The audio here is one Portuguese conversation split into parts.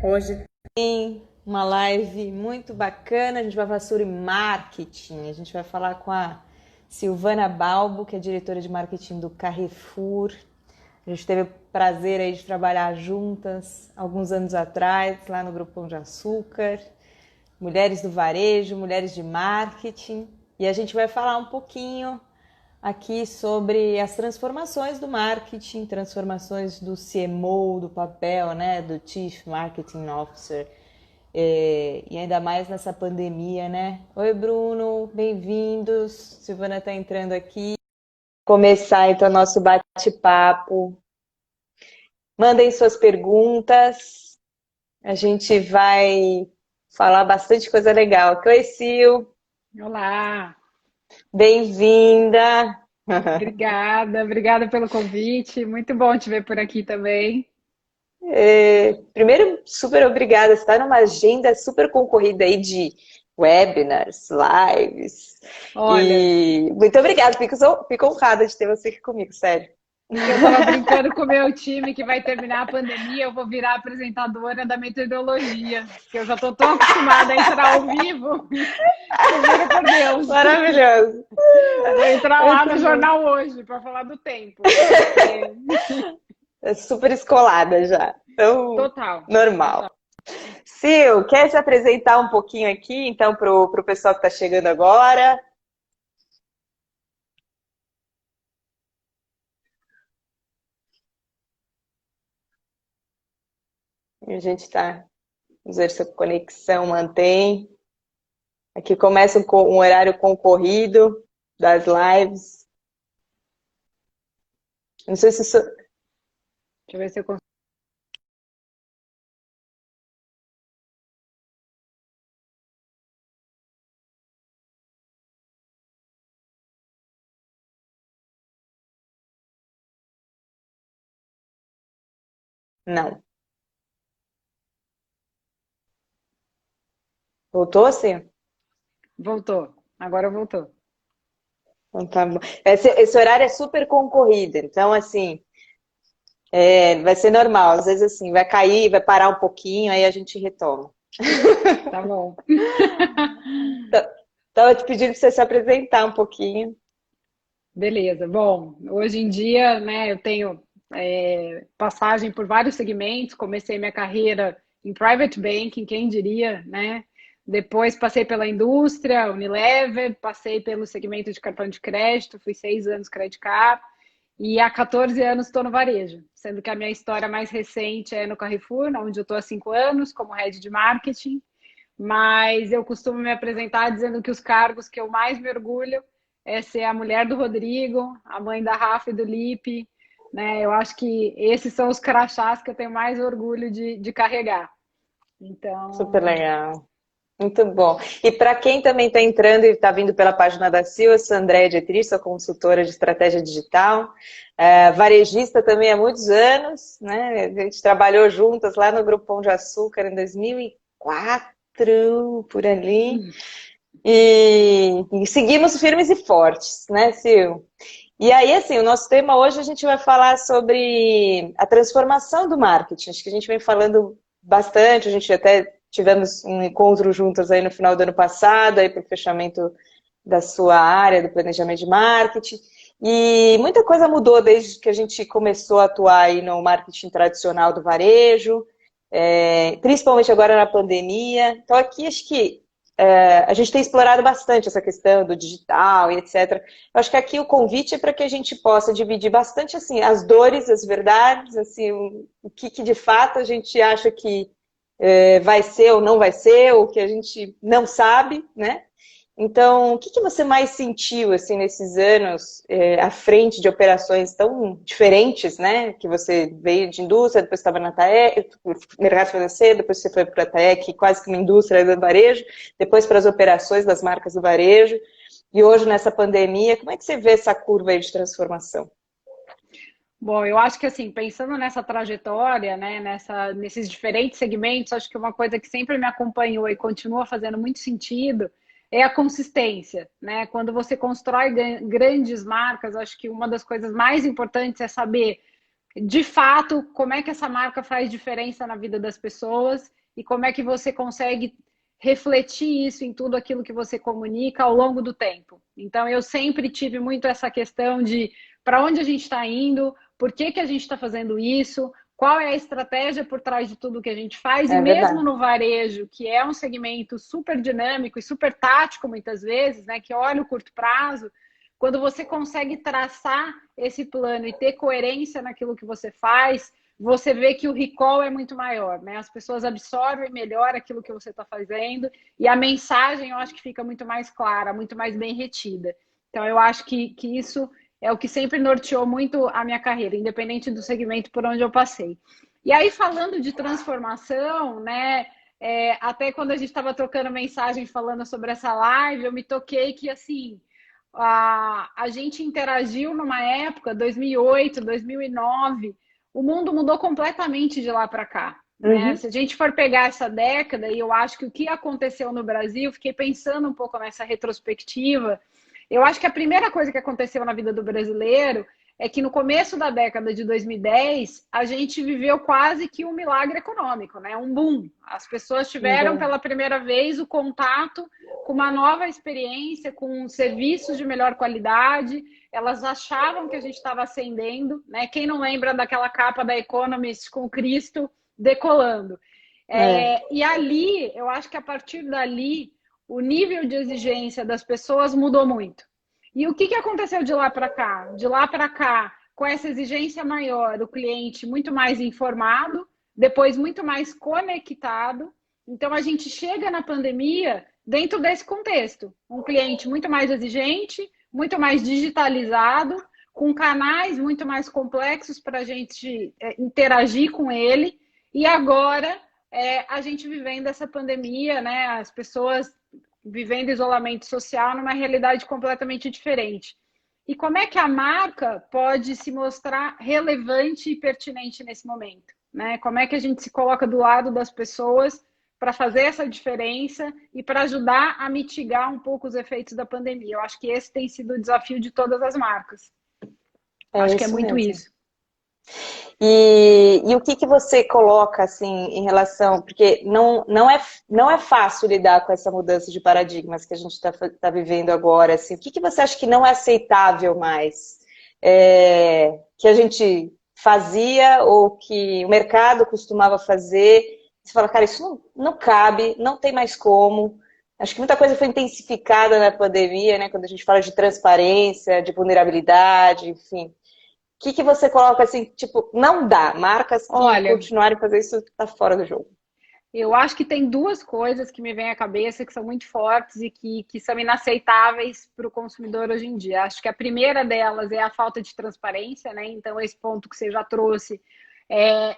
Hoje tem uma live muito bacana, a gente vai falar sobre marketing. A gente vai falar com a Silvana Balbo, que é diretora de marketing do Carrefour. A gente teve o prazer aí de trabalhar juntas alguns anos atrás, lá no Grupo Pão de Açúcar. Mulheres do varejo, mulheres de marketing. E a gente vai falar um pouquinho aqui sobre as transformações do marketing, transformações do CMO, do papel, né, do Chief Marketing Officer, e ainda mais nessa pandemia, né? Oi, Bruno, bem-vindos. Silvana está entrando aqui. Começar então nosso bate-papo. Mandem suas perguntas. A gente vai falar bastante coisa legal. Oi, Sil. Olá, Bem-vinda. obrigada pelo convite. Muito bom te ver por aqui também. Primeiro, super obrigada. Você está numa agenda super concorrida aí de webinars, lives. Olha, E muito obrigada. Fico honrada de ter você aqui comigo, sério. eu estava brincando com o meu time que vai terminar a pandemia, eu vou virar apresentadora da metodologia, que eu já estou tão acostumada a entrar ao vivo, que juro por Deus, Maravilhoso. vou entrar lá Muito no bom. jornal hoje para falar do tempo, porque É super escolada já. Então, total, normal. total. Sil, quer se apresentar um pouquinho aqui, então, para o pessoal que está chegando agora? A gente está. Vamos ver se a conexão mantém. Aqui começa um horário concorrido das lives. Não sei se isso. Deixa eu ver se eu consigo. Não. Voltou, sim? Voltou, agora voltou. Então, tá bom. Esse horário é super concorrido, então, assim, vai ser normal. Às vezes, assim, vai cair, vai parar um pouquinho, aí a gente retoma. Tá bom. Estava te pedindo para você se apresentar um pouquinho. Beleza. Bom, hoje em dia, né, eu tenho passagem por vários segmentos. Comecei minha carreira em private banking, quem diria, né? Depois passei pela indústria, Unilever, passei pelo segmento de cartão de crédito, fui 6 anos Credit Card e há 14 anos estou no varejo, sendo que a minha história mais recente é no Carrefour, onde eu estou há 5 anos como head de marketing, mas eu costumo me apresentar dizendo que os cargos que eu mais me orgulho é ser a mulher do Rodrigo, a mãe da Rafa e do Lipe, né? Eu acho que esses são os crachás que eu tenho mais orgulho de carregar. Super Então, legal. Muito bom. E para quem também está entrando e está vindo pela página da Sil, eu sou Andréia Dietrich, sou consultora de estratégia digital, varejista também há muitos anos, né? A gente trabalhou juntas lá no Grupo Pão de Açúcar em 2004, por ali, e seguimos firmes e fortes, né, Sil? E aí, assim, o nosso tema hoje a gente vai falar sobre a transformação do marketing. Acho que a gente vem falando bastante, a gente até tivemos um encontro juntas aí no final do ano passado, aí para o fechamento da sua área, do planejamento de marketing. E muita coisa mudou desde que a gente começou a atuar aí no marketing tradicional do varejo, principalmente agora na pandemia. Então aqui acho que a gente tem explorado bastante essa questão do digital e etc. Eu acho que aqui o convite é para que a gente possa dividir bastante assim as dores, as verdades, assim o que de fato a gente acha que vai ser ou não vai ser, ou que a gente não sabe, né? Então, o que você mais sentiu assim nesses anos à frente de operações tão diferentes, né? Que você veio de indústria, depois estava na TAEC, mercado financeiro, depois você foi para a TAEC, quase que uma indústria do varejo, depois para as operações das marcas do varejo, e hoje nessa pandemia, como é que você vê essa curva aí de transformação? bom, eu acho que assim, pensando nessa trajetória, né, nesses diferentes segmentos, acho que uma coisa que sempre me acompanhou e continua fazendo muito sentido é a consistência, né? Quando você constrói grandes marcas, acho que uma das coisas mais importantes é saber de fato, como é que essa marca faz diferença na vida das pessoas e como é que você consegue refletir isso em tudo aquilo que você comunica ao longo do tempo. Então, eu sempre tive muito essa questão de para onde a gente está indo, por que que a gente está fazendo isso, qual é a estratégia por trás de tudo que a gente faz, e É mesmo verdade. no varejo, que é um segmento super dinâmico e super tático muitas vezes, né, que olha o curto prazo, quando você consegue traçar esse plano e ter coerência naquilo que você faz, você vê que o recall é muito maior, né? As pessoas absorvem melhor aquilo que você está fazendo e a mensagem eu acho que fica muito mais clara, muito mais bem retida. Então eu acho que isso é o que sempre norteou muito a minha carreira, independente do segmento por onde eu passei. E aí, falando de transformação, né? Até quando a gente estava trocando mensagem falando sobre essa live, eu me toquei que assim a gente interagiu numa época, 2008, 2009, o mundo mudou completamente de lá para cá. Né? Uhum. Se a gente for pegar essa década, e eu acho que o que aconteceu no Brasil, fiquei pensando um pouco nessa retrospectiva, eu acho que a primeira coisa que aconteceu na vida do brasileiro é que no começo da década de 2010, a gente viveu quase que um milagre econômico, né? Um boom. As pessoas tiveram Verdade. pela primeira vez o contato com uma nova experiência, com serviços de melhor qualidade. Elas achavam que a gente estava ascendendo, né? Quem não lembra daquela capa da Economist com Cristo decolando? É. E ali, eu acho que a partir dali, o nível de exigência das pessoas mudou muito. E o que aconteceu de lá para cá? De lá para cá, com essa exigência maior, o cliente muito mais informado, depois muito mais conectado. Então, a gente chega na pandemia dentro desse contexto. Um cliente muito mais exigente, muito mais digitalizado, com canais muito mais complexos para a gente interagir com ele. E agora, a gente vivendo essa pandemia, né? As pessoas vivendo isolamento social numa realidade completamente diferente. E como é que a marca pode se mostrar relevante e pertinente nesse momento? Né? Como é que a gente se coloca do lado das pessoas para fazer essa diferença e para ajudar a mitigar um pouco os efeitos da pandemia? Eu acho que esse tem sido o desafio de todas as marcas. É Acho que é isso muito mesmo. isso. E o que você coloca assim em relação, porque não é fácil lidar com essa mudança de paradigmas que a gente está vivendo agora, assim, o que você acha que não é aceitável mais? Que a gente fazia ou que o mercado costumava fazer, você fala, cara, isso não cabe, não tem mais como. Acho que muita coisa foi intensificada na pandemia, né? Quando a gente fala de transparência, de vulnerabilidade, enfim. Que você coloca assim, tipo, não dá. Marcas que Olha, continuarem a fazer isso tá fora do jogo. eu acho que tem duas coisas que me vêm à cabeça que são muito fortes e que são inaceitáveis para o consumidor hoje em dia. Acho que a primeira delas é a falta de transparência, né? Então, esse ponto que você já trouxe.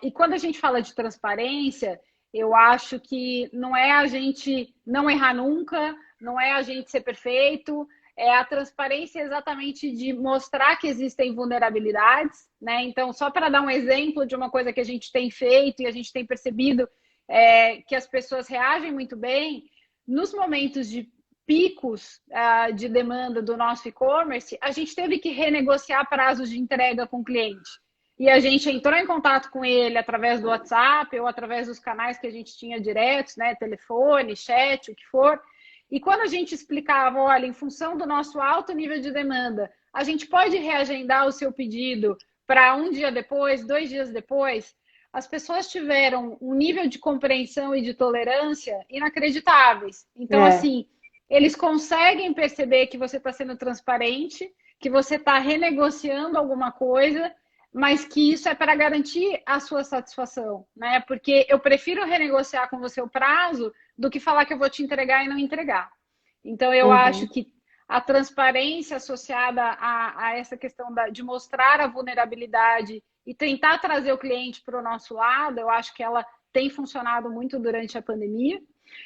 E quando a gente fala de transparência, eu acho que não é a gente não errar nunca, não é a gente ser perfeito, é a transparência exatamente de mostrar que existem vulnerabilidades, né? Então, só para dar um exemplo de uma coisa que a gente tem feito e a gente tem percebido que as pessoas reagem muito bem, nos momentos de picos de demanda do nosso e-commerce, a gente teve que renegociar prazos de entrega com o cliente. E a gente entrou em contato com ele através do WhatsApp ou através dos canais que a gente tinha diretos, né? Telefone, chat, o que for. E quando a gente explicava, olha, em função do nosso alto nível de demanda, a gente pode reagendar o seu pedido para um dia depois, 2 dias depois, as pessoas tiveram um nível de compreensão e de tolerância inacreditáveis. Então, É. assim, eles conseguem perceber que você está sendo transparente, que você está renegociando alguma coisa, mas que isso é para garantir a sua satisfação, né? Porque eu prefiro renegociar com você o prazo do que falar que eu vou te entregar e não entregar. Então, eu acho Uhum. que a transparência associada a essa questão de mostrar a vulnerabilidade e tentar trazer o cliente para o nosso lado, eu acho que ela tem funcionado muito durante a pandemia.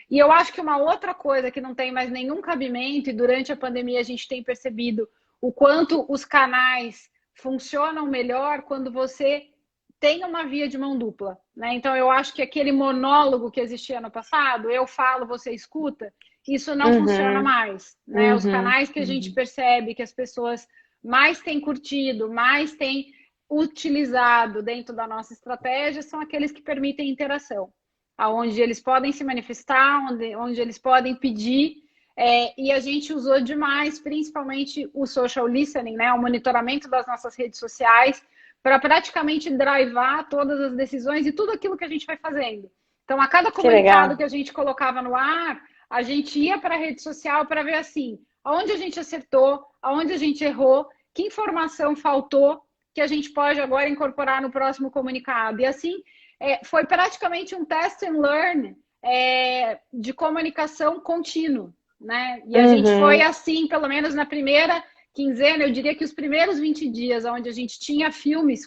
E eu acho que uma outra coisa que não tem mais nenhum cabimento, e durante a pandemia a gente tem percebido o quanto os canais funcionam melhor quando você tem uma via de mão dupla, né? Então eu acho que aquele monólogo que existia no passado, eu falo, você escuta, isso não funciona Uhum. mais, né? Os Uhum. canais que a gente Uhum. percebe que as pessoas mais têm curtido, mais têm utilizado dentro da nossa estratégia são aqueles que permitem interação, onde eles podem se manifestar, onde eles podem pedir, e a gente usou demais, principalmente o social listening, né, o monitoramento das nossas redes sociais, para praticamente drivar todas as decisões e tudo aquilo que a gente vai fazendo. Então, a cada comunicado que a gente colocava no ar, a gente ia para a rede social para ver assim, aonde a gente acertou, aonde a gente errou, que informação faltou que a gente pode agora incorporar no próximo comunicado. E assim, foi praticamente um test and learn de comunicação contínuo, né? E a gente foi assim, pelo menos na primeira quinzena, eu diria que os primeiros 20 dias, onde a gente tinha filmes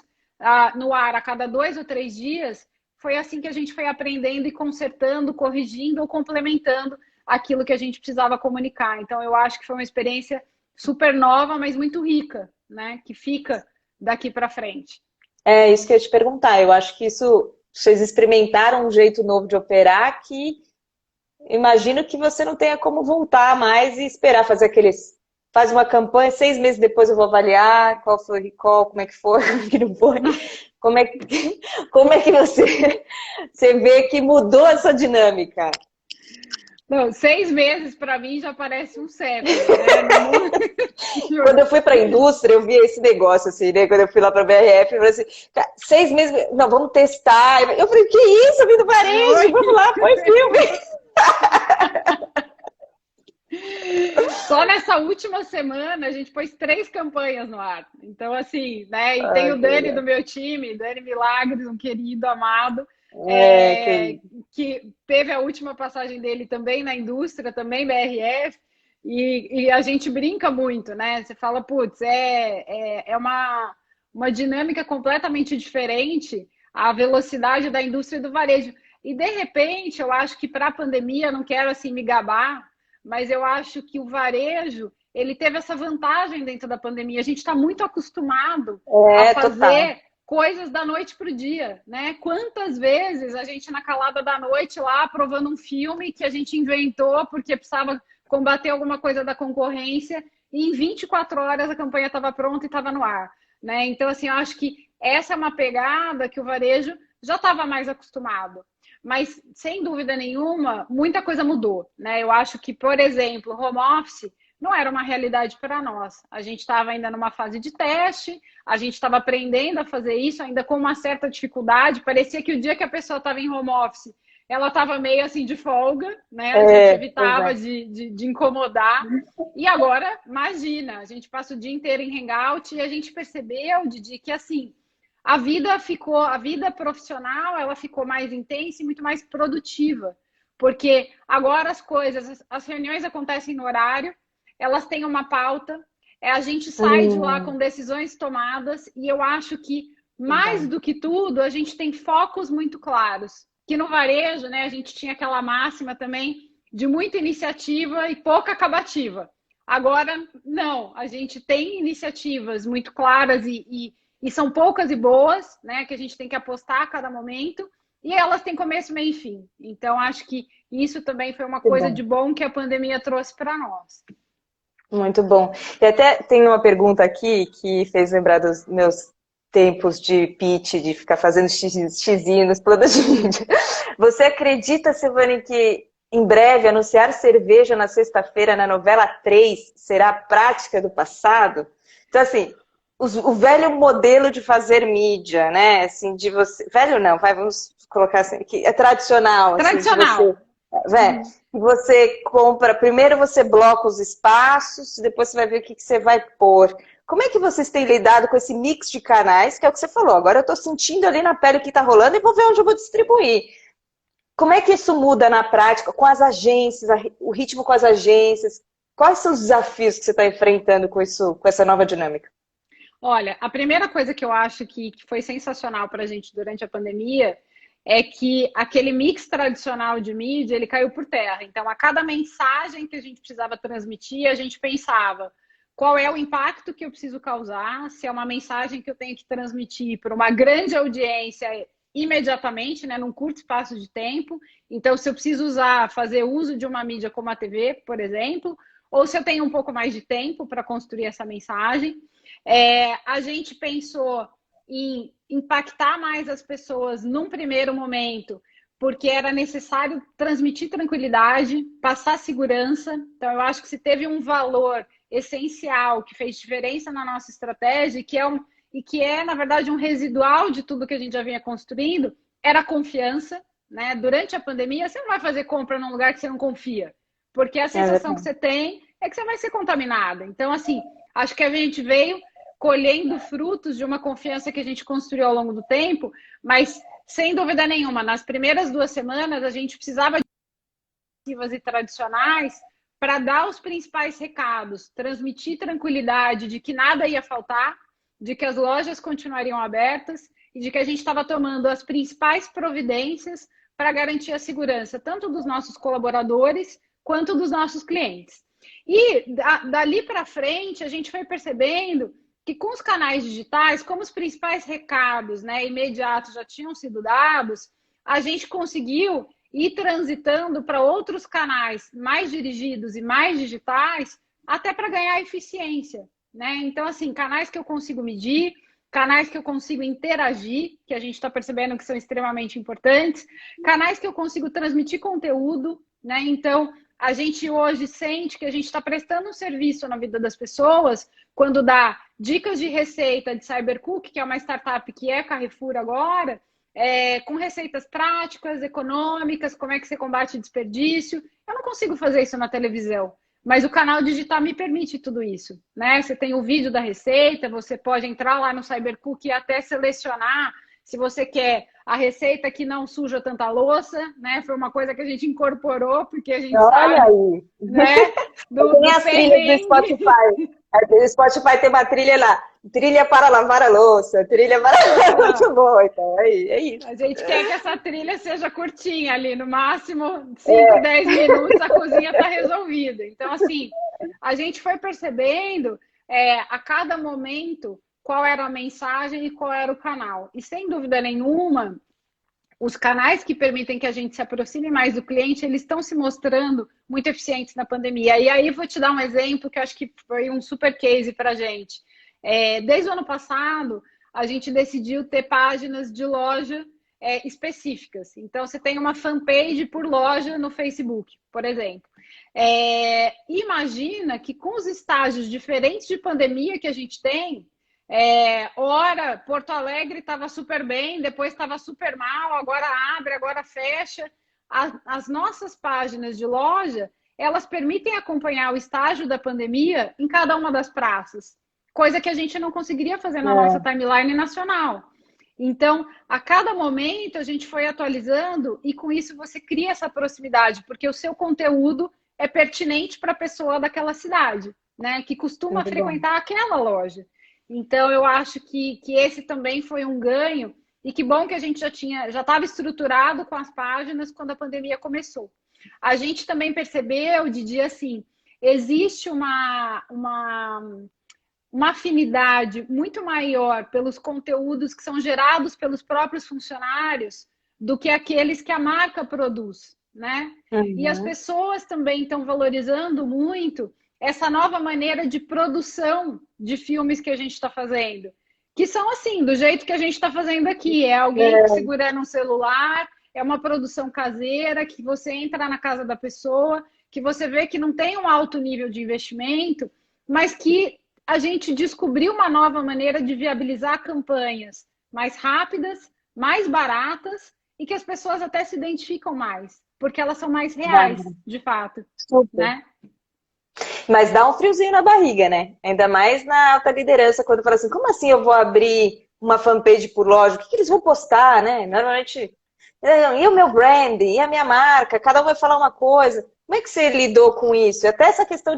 no ar a cada 2 ou 3 dias, foi assim que a gente foi aprendendo e consertando, corrigindo ou complementando aquilo que a gente precisava comunicar. Então, eu acho que foi uma experiência super nova, mas muito rica, né? Que fica daqui para frente. É isso que eu ia te perguntar. Eu acho que isso, vocês experimentaram um jeito novo de operar que imagino que você não tenha como voltar mais e esperar fazer aqueles... Faz uma campanha, 6 meses depois eu vou avaliar qual foi o recall, como é que foi, como é que não foi. Como é que você vê que mudou essa dinâmica? Não, 6 meses para mim já parece um século, né? Quando eu fui para a indústria, eu vi esse negócio assim, né? Quando eu fui lá para a BRF, eu falei assim, 6 meses, não, vamos testar. Eu falei, que isso? Eu vim do varejo, vamos lá, põe filme. Só nessa última semana a gente pôs 3 campanhas no ar. Então, assim, né? E tem o Dani do meu time, Dani Milagres, um querido, amado, que teve a última passagem dele também na indústria, também BRF, e a gente brinca muito, né? Você fala, putz, é uma dinâmica completamente diferente a velocidade da indústria e do varejo. E, de repente, eu acho que para a pandemia, não quero assim me gabar, mas eu acho que o varejo, ele teve essa vantagem dentro da pandemia. A gente está muito acostumado a fazer coisas da noite para o dia, né? Quantas vezes a gente, na calada da noite, lá, aprovando um filme que a gente inventou porque precisava combater alguma coisa da concorrência, e em 24 horas a campanha estava pronta e estava no ar, né? Então, assim, eu acho que essa é uma pegada que o varejo já estava mais acostumado. Mas, sem dúvida nenhuma, muita coisa mudou, né? Eu acho que, por exemplo, home office não era uma realidade para nós. A gente estava ainda numa fase de teste, a gente estava aprendendo a fazer isso, ainda com uma certa dificuldade. Parecia que o dia que a pessoa estava em home office, ela estava meio assim de folga, né? A gente evitava de incomodar. E agora, imagina, a gente passa o dia inteiro em hangout e a gente percebeu, Didi, que assim... A vida profissional, ela ficou mais intensa e muito mais produtiva, porque agora as reuniões acontecem no horário, elas têm uma pauta, a gente sai de lá com decisões tomadas, e eu acho que, mais do que tudo, a gente tem focos muito claros, que no varejo, né, a gente tinha aquela máxima também de muita iniciativa e pouca acabativa. Agora, não, a gente tem iniciativas muito claras e são poucas e boas, né? Que a gente tem que apostar a cada momento. E elas têm começo, meio e fim. Então, acho que isso também foi uma coisa de bom que a pandemia trouxe para nós. Muito bom. E até tem uma pergunta aqui que fez lembrar dos meus tempos de pitch, de ficar fazendo xizinho nos planos de mídia. Você acredita, Silvane, que em breve anunciar cerveja na sexta-feira na novela 3 será a prática do passado? Então, assim... O velho modelo de fazer mídia, né? Assim, de você... Velho não, vamos colocar assim, que é tradicional. Tradicional. Assim, você compra, primeiro você bloca os espaços, depois você vai ver o que você vai pôr. Como é que vocês têm lidado com esse mix de canais, que é o que você falou, agora eu estou sentindo ali na pele o que está rolando e vou ver onde eu vou distribuir. Como é que isso muda na prática com as agências, o ritmo com as agências? Quais são os desafios que você está enfrentando com isso, com essa nova dinâmica? Olha, a primeira coisa que eu acho que foi sensacional para a gente durante a pandemia é que aquele mix tradicional de mídia, ele caiu por terra. Então, a cada mensagem que a gente precisava transmitir, a gente pensava qual é o impacto que eu preciso causar, se é uma mensagem que eu tenho que transmitir para uma grande audiência imediatamente, né, num curto espaço de tempo. Então, se eu preciso fazer uso de uma mídia como a TV, por exemplo, ou se eu tenho um pouco mais de tempo para construir essa mensagem. A gente pensou em impactar mais as pessoas num primeiro momento, porque era necessário transmitir tranquilidade, passar segurança. Então, eu acho que se teve um valor essencial que fez diferença na nossa estratégia, e que é, na verdade, um residual de tudo que a gente já vinha construindo, era a confiança. Né? Durante a pandemia, você não vai fazer compra num lugar que você não confia, porque a sensação que você tem é que você vai ser contaminada. Então, assim, acho que a gente veio colhendo frutos de uma confiança que a gente construiu ao longo do tempo, mas, sem dúvida nenhuma, nas primeiras 2 semanas, a gente precisava de ativas e tradicionais para dar os principais recados, transmitir tranquilidade de que nada ia faltar, de que as lojas continuariam abertas e de que a gente estava tomando as principais providências para garantir a segurança, tanto dos nossos colaboradores quanto dos nossos clientes. E dali para frente, a gente foi percebendo que com os canais digitais, como os principais recados, né, imediatos já tinham sido dados, a gente conseguiu ir transitando para outros canais mais dirigidos e mais digitais, até para ganhar eficiência. Né? Então, assim, canais que eu consigo medir, canais que eu consigo interagir, que a gente está percebendo que são extremamente importantes, canais que eu consigo transmitir conteúdo, né? Então, a gente hoje sente que a gente está prestando um serviço na vida das pessoas quando dá dicas de receita de Cybercook, que é uma startup que é Carrefour agora, com receitas práticas, econômicas, como é que você combate desperdício. Eu não consigo fazer isso na televisão. Mas o canal digital me permite tudo isso, né? Você tem o vídeo da receita, você pode entrar lá no Cybercook e até selecionar se você quer a receita que não suja tanta louça, né? Foi uma coisa que a gente incorporou, porque a gente sabe, aí. né? Tem as trilhas do Spotify. O Spotify tem uma trilha lá. Trilha para lavar a louça, trilha para... Muito bom, então, é isso. A gente quer que essa trilha seja curtinha ali, no máximo 5, 10 minutos, a cozinha está resolvida. Então, assim, a gente foi percebendo a cada momento qual era a mensagem e qual era o canal. E, sem dúvida nenhuma, os canais que permitem que a gente se aproxime mais do cliente, eles estão se mostrando muito eficientes na pandemia. E aí, vou te dar um exemplo que eu acho que foi um super case para a gente. Desde o ano passado, a gente decidiu ter páginas de loja específicas. Então, você tem uma fanpage por loja no Facebook, por exemplo. Imagina que com os estágios diferentes de pandemia que a gente tem, ora, Porto Alegre estava super bem, depois estava super mal, agora abre, agora fecha. As nossas páginas de loja, elas permitem acompanhar o estágio da pandemia em cada uma das praças. Coisa que a gente não conseguiria fazer na nossa timeline nacional. Então, a cada momento, a gente foi atualizando e com isso você cria essa proximidade, porque o seu conteúdo é pertinente para a pessoa daquela cidade, né? Que costuma frequentar aquela loja. Então, eu acho que esse também foi um ganho e que bom que a gente já estava estruturado com as páginas quando a pandemia começou. A gente também percebeu, Didi, assim, existe uma afinidade muito maior pelos conteúdos que são gerados pelos próprios funcionários do que aqueles que a marca produz, né? Uhum. E as pessoas também estão valorizando muito essa nova maneira de produção de filmes que a gente está fazendo, que são assim, do jeito que a gente está fazendo aqui, é alguém segurando um celular, é uma produção caseira, que você entra na casa da pessoa, que você vê que não tem um alto nível de investimento, mas que a gente descobriu uma nova maneira de viabilizar campanhas mais rápidas, mais baratas e que as pessoas até se identificam mais, porque elas são mais reais, de fato. Super. Né? Mas dá um friozinho na barriga, né? Ainda mais na alta liderança, quando fala assim, como assim eu vou abrir uma fanpage por loja? O que eles vão postar, né? Normalmente, e o meu brand, e a minha marca, cada um vai falar uma coisa. Como é que você lidou com isso? Até essa questão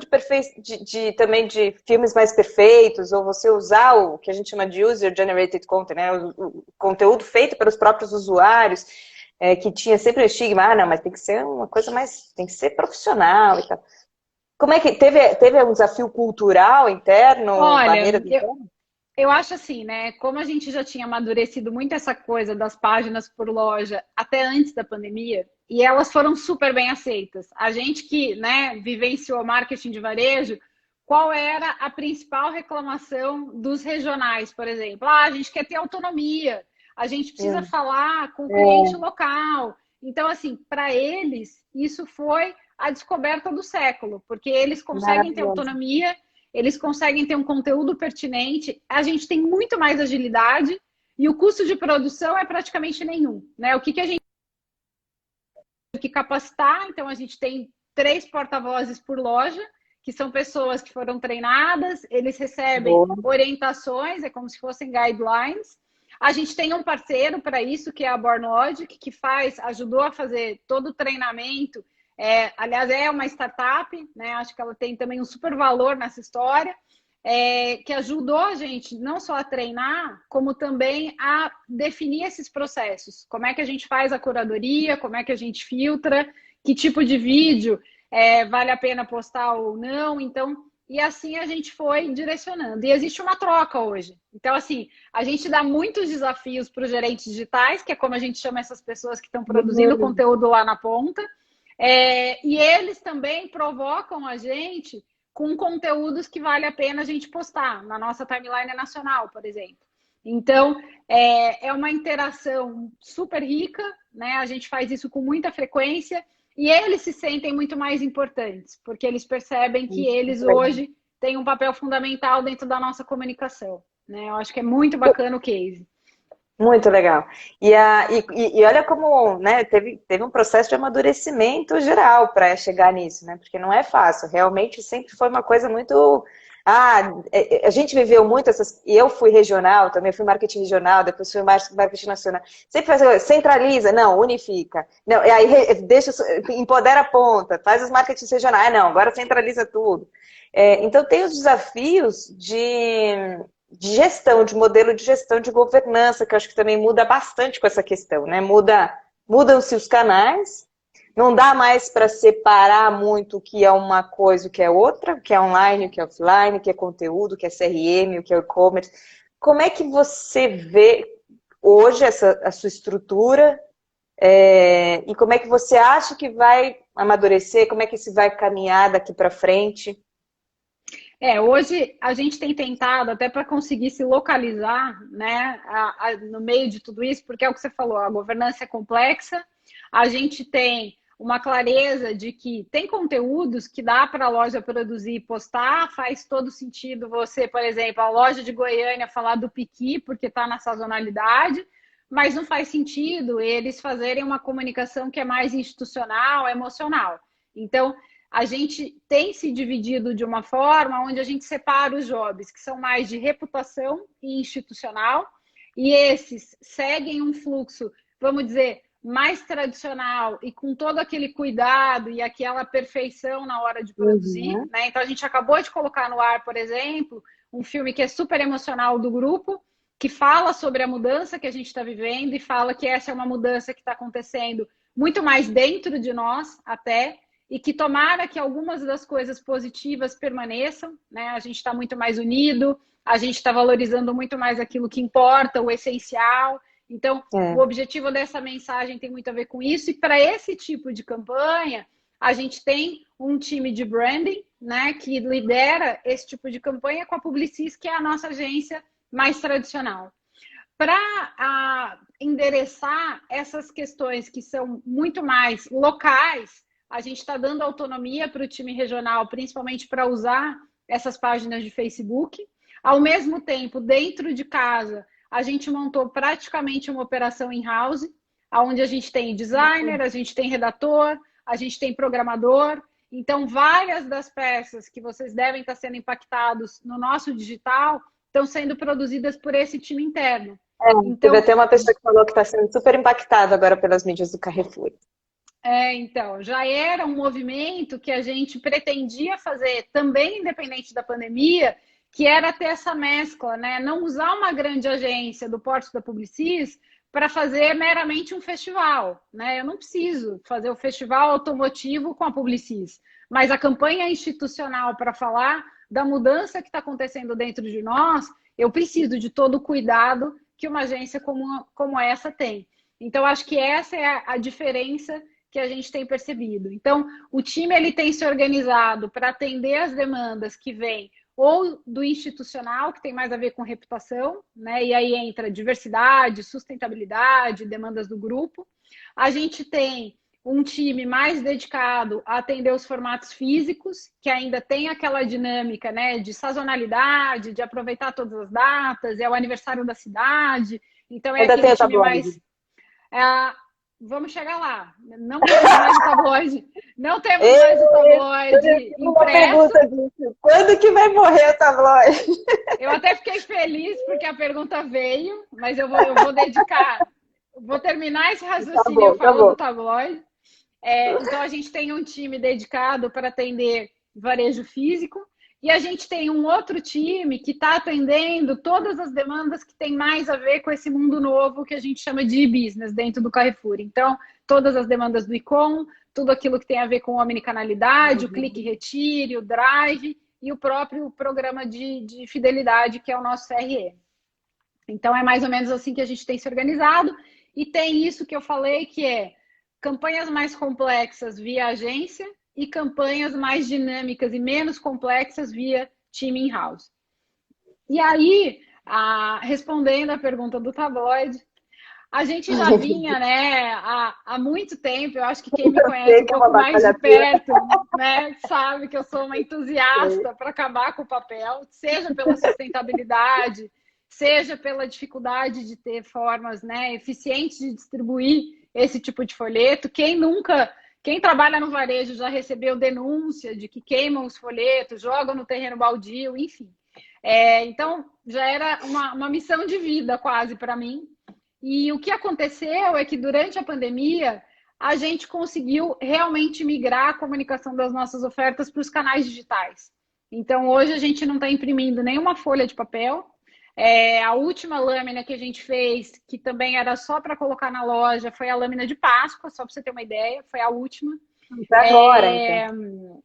também de filmes mais perfeitos, ou você usar o que a gente chama de user-generated content, né? O conteúdo feito pelos próprios usuários, que tinha sempre o estigma, não, mas tem que ser uma coisa mais, tem que ser profissional e tal. Como é que teve um desafio cultural interno? Olha, eu acho assim, né? Como a gente já tinha amadurecido muito essa coisa das páginas por loja até antes da pandemia, e elas foram super bem aceitas. A gente que, né, vivenciou marketing de varejo, qual era a principal reclamação dos regionais, por exemplo? Ah, a gente quer ter autonomia, a gente precisa falar com o cliente local. Então, assim, para eles, isso foi a descoberta do século, porque eles conseguem ter autonomia, eles conseguem ter um conteúdo pertinente, a gente tem muito mais agilidade e o custo de produção é praticamente nenhum, né? O que a gente tem que capacitar, então a gente tem 3 porta-vozes por loja, que são pessoas que foram treinadas, eles recebem orientações, é como se fossem guidelines. A gente tem um parceiro para isso, que é a BornLogic, que ajudou a fazer todo o treinamento. Aliás, é uma startup, né? Acho que ela tem também um super valor nessa história, que ajudou a gente não só a treinar, como também a definir esses processos. Como é que a gente faz a curadoria, como é que a gente filtra, que tipo de vídeo vale a pena postar ou não. Então, e assim a gente foi direcionando. E existe uma troca hoje. Então, assim, a gente dá muitos desafios para os gerentes digitais, que é como a gente chama essas pessoas que estão produzindo conteúdo lá na ponta. E eles também provocam a gente com conteúdos que vale a pena a gente postar na nossa timeline nacional, por exemplo. Então, é uma interação super rica, né? A gente faz isso com muita frequência e eles se sentem muito mais importantes, porque eles percebem que eles hoje têm um papel fundamental dentro da nossa comunicação, né? Eu acho que é muito bacana o case. Muito legal. E olha como, né, teve um processo de amadurecimento geral para chegar nisso, né? Porque não é fácil. Realmente sempre foi uma coisa muito... a gente viveu muito essas... E eu fui regional, também fui marketing regional, depois fui marketing nacional. Sempre faz, centraliza, não, unifica. Não, e aí empodera a ponta, faz os marketings regionais. Não, agora centraliza tudo. Então tem os desafios de gestão, de modelo de gestão, de governança, que eu acho que também muda bastante com essa questão, né? Mudam-se os canais, não dá mais para separar muito o que é uma coisa, o que é outra, o que é online, o que é offline, o que é conteúdo, o que é CRM, o que é e-commerce. Como é que você vê hoje a sua estrutura e como é que você acha que vai amadurecer, como é que isso vai caminhar daqui para frente? Hoje a gente tem tentado até para conseguir se localizar, né, no meio de tudo isso, porque é o que você falou, a governança é complexa, a gente tem uma clareza de que tem conteúdos que dá para a loja produzir e postar, faz todo sentido você, por exemplo, a loja de Goiânia falar do piqui porque está na sazonalidade, mas não faz sentido eles fazerem uma comunicação que é mais institucional, emocional. Então, a gente tem se dividido de uma forma onde a gente separa os jobs que são mais de reputação e institucional, e esses seguem um fluxo, vamos dizer, mais tradicional e com todo aquele cuidado e aquela perfeição na hora de produzir, né? Então a gente acabou de colocar no ar, por exemplo, um filme que é super emocional do grupo, que fala sobre a mudança que a gente está vivendo e fala que essa é uma mudança que está acontecendo muito mais dentro de nós até, e que tomara que algumas das coisas positivas permaneçam, né? A gente está muito mais unido, a gente está valorizando muito mais aquilo que importa, o essencial. Então, o objetivo dessa mensagem tem muito a ver com isso. E para esse tipo de campanha, a gente tem um time de branding, né, que lidera esse tipo de campanha com a Publicis, que é a nossa agência mais tradicional. Para endereçar essas questões que são muito mais locais, a gente está dando autonomia para o time regional, principalmente para usar essas páginas de Facebook. Ao mesmo tempo, dentro de casa, a gente montou praticamente uma operação in-house, onde a gente tem designer, a gente tem redator, a gente tem programador. Então, várias das peças que vocês devem estar sendo impactados no nosso digital estão sendo produzidas por esse time interno. Então, teve até uma pessoa que falou que está sendo super impactada agora pelas mídias do Carrefour. Então, já era um movimento que a gente pretendia fazer também independente da pandemia, que era ter essa mescla, né? Não usar uma grande agência do porte da Publicis para fazer meramente um festival, né? Eu não preciso fazer o festival automotivo com a Publicis, mas a campanha institucional para falar da mudança que está acontecendo dentro de nós, eu preciso de todo o cuidado que uma agência como essa tem. Então, acho que essa é a diferença que a gente tem percebido. Então, o time ele tem se organizado para atender as demandas que vêm ou do institucional, que tem mais a ver com reputação, né? E aí entra diversidade, sustentabilidade, demandas do grupo. A gente tem um time mais dedicado a atender os formatos físicos, que ainda tem aquela dinâmica, né, de sazonalidade, de aproveitar todas as datas, é o aniversário da cidade, então é Ainda aquele tem o time tabloide. mais... vamos chegar lá. Não temos mais o tabloide. Não temos mais o tabloide impresso. Quando que vai morrer o tabloide? Eu até fiquei feliz porque a pergunta veio, mas eu vou dedicar... Vou terminar esse raciocínio falando do tabloide. Então, a gente tem um time dedicado para atender varejo físico e a gente tem um outro time que está atendendo todas as demandas que tem mais a ver com esse mundo novo que a gente chama de e-business dentro do Carrefour. Então, todas as demandas do e-com, tudo aquilo que tem a ver com omnicanalidade, o clique retire, o drive e o próprio programa de fidelidade, que é o nosso CRM. Então, é mais ou menos assim que a gente tem se organizado. E tem isso que eu falei, que é campanhas mais complexas via agência e campanhas mais dinâmicas e menos complexas via time in-house. E aí, respondendo a pergunta do tabloide, a gente já vinha, né, há muito tempo, eu acho que quem me conhece um pouco mais de perto, né, sabe que eu sou uma entusiasta para acabar com o papel, seja pela sustentabilidade, seja pela dificuldade de ter formas, né, eficientes de distribuir esse tipo de folheto. Quem trabalha no varejo já recebeu denúncia de que queimam os folhetos, jogam no terreno baldio, enfim. Então, já era uma missão de vida quase para mim. E o que aconteceu é que durante a pandemia, a gente conseguiu realmente migrar a comunicação das nossas ofertas para os canais digitais. Então, hoje a gente não está imprimindo nenhuma folha de papel. A última lâmina que a gente fez, que também era só para colocar na loja, foi a lâmina de Páscoa, só para você ter uma ideia, foi a última. Agora, então.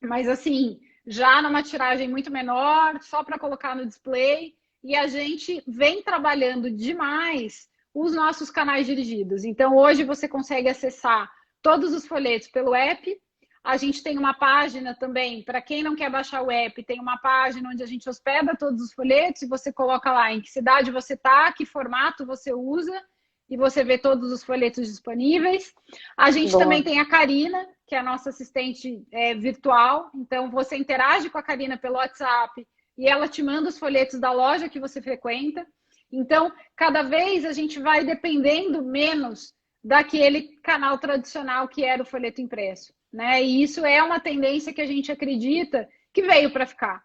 Mas assim, já numa tiragem muito menor, só para colocar no display, e a gente vem trabalhando demais os nossos canais dirigidos. Então, hoje você consegue acessar todos os folhetos pelo app. A gente tem uma página também, para quem não quer baixar o app, tem uma página onde a gente hospeda todos os folhetos e você coloca lá em que cidade você está, que formato você usa, e você vê todos os folhetos disponíveis. A gente também tem a Karina, que é a nossa assistente virtual. Então, você interage com a Karina pelo WhatsApp e ela te manda os folhetos da loja que você frequenta. Então, cada vez a gente vai dependendo menos daquele canal tradicional que era o folheto impresso, né? E isso é uma tendência que a gente acredita que veio para ficar.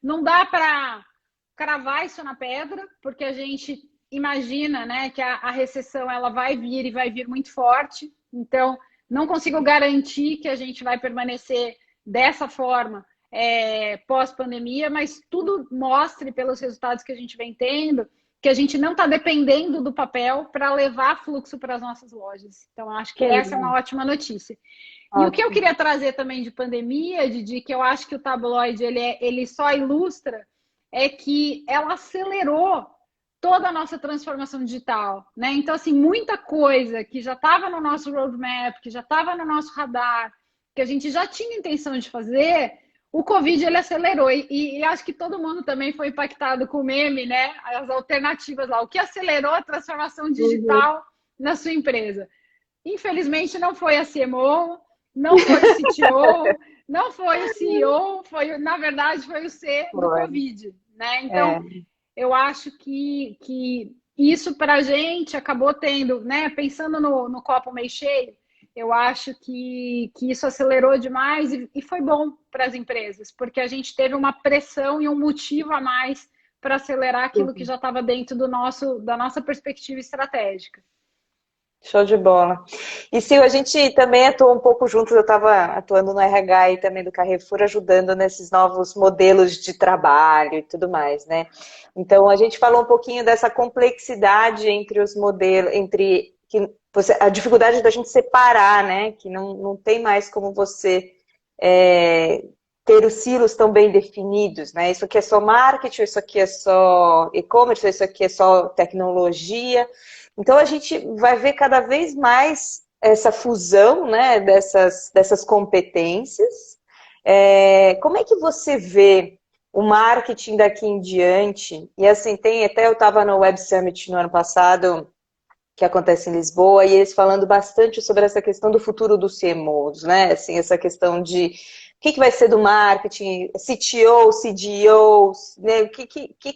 Não dá para cravar isso na pedra, porque a gente imagina, né, que a recessão ela vai vir e vai vir muito forte. Então, não consigo garantir que a gente vai permanecer dessa forma pós-pandemia, mas tudo mostra, pelos resultados que a gente vem tendo, que a gente não está dependendo do papel para levar fluxo para as nossas lojas. Então, acho que essa é uma ótima notícia. E o que eu queria trazer também de pandemia, Didi, que eu acho que o tabloide ele só ilustra, é que ela acelerou toda a nossa transformação digital, né? Então, assim, muita coisa que já estava no nosso roadmap, que já estava no nosso radar, que a gente já tinha intenção de fazer, o Covid ele acelerou. E acho que todo mundo também foi impactado com o meme, né? As alternativas lá. O que acelerou a transformação digital na sua empresa? Infelizmente, não foi a CMO, não foi o CTO, não foi o CEO, na verdade, foi o C do Covid, né? Então, eu acho que isso para a gente acabou tendo, né? Pensando no copo meio cheio, eu acho que isso acelerou demais e foi bom para as empresas, porque a gente teve uma pressão e um motivo a mais para acelerar aquilo que já estava dentro da nossa perspectiva estratégica. Show de bola. E Sil, a gente também atuou um pouco juntos, eu estava atuando no RH e também do Carrefour, ajudando nesses novos modelos de trabalho e tudo mais, né? Então, a gente falou um pouquinho dessa complexidade entre os modelos, a dificuldade da gente separar, né? Que não tem mais como você ter os silos tão bem definidos, né? Isso aqui é só marketing, isso aqui é só e-commerce, isso aqui é só tecnologia. Então, a gente vai ver cada vez mais essa fusão, né, dessas competências. Como é que você vê o marketing daqui em diante? E assim, até eu estava no Web Summit no ano passado, que acontece em Lisboa, e eles falando bastante sobre essa questão do futuro dos CMOs, né? Assim, essa questão de o que vai ser do marketing, CTO, CDOs, né?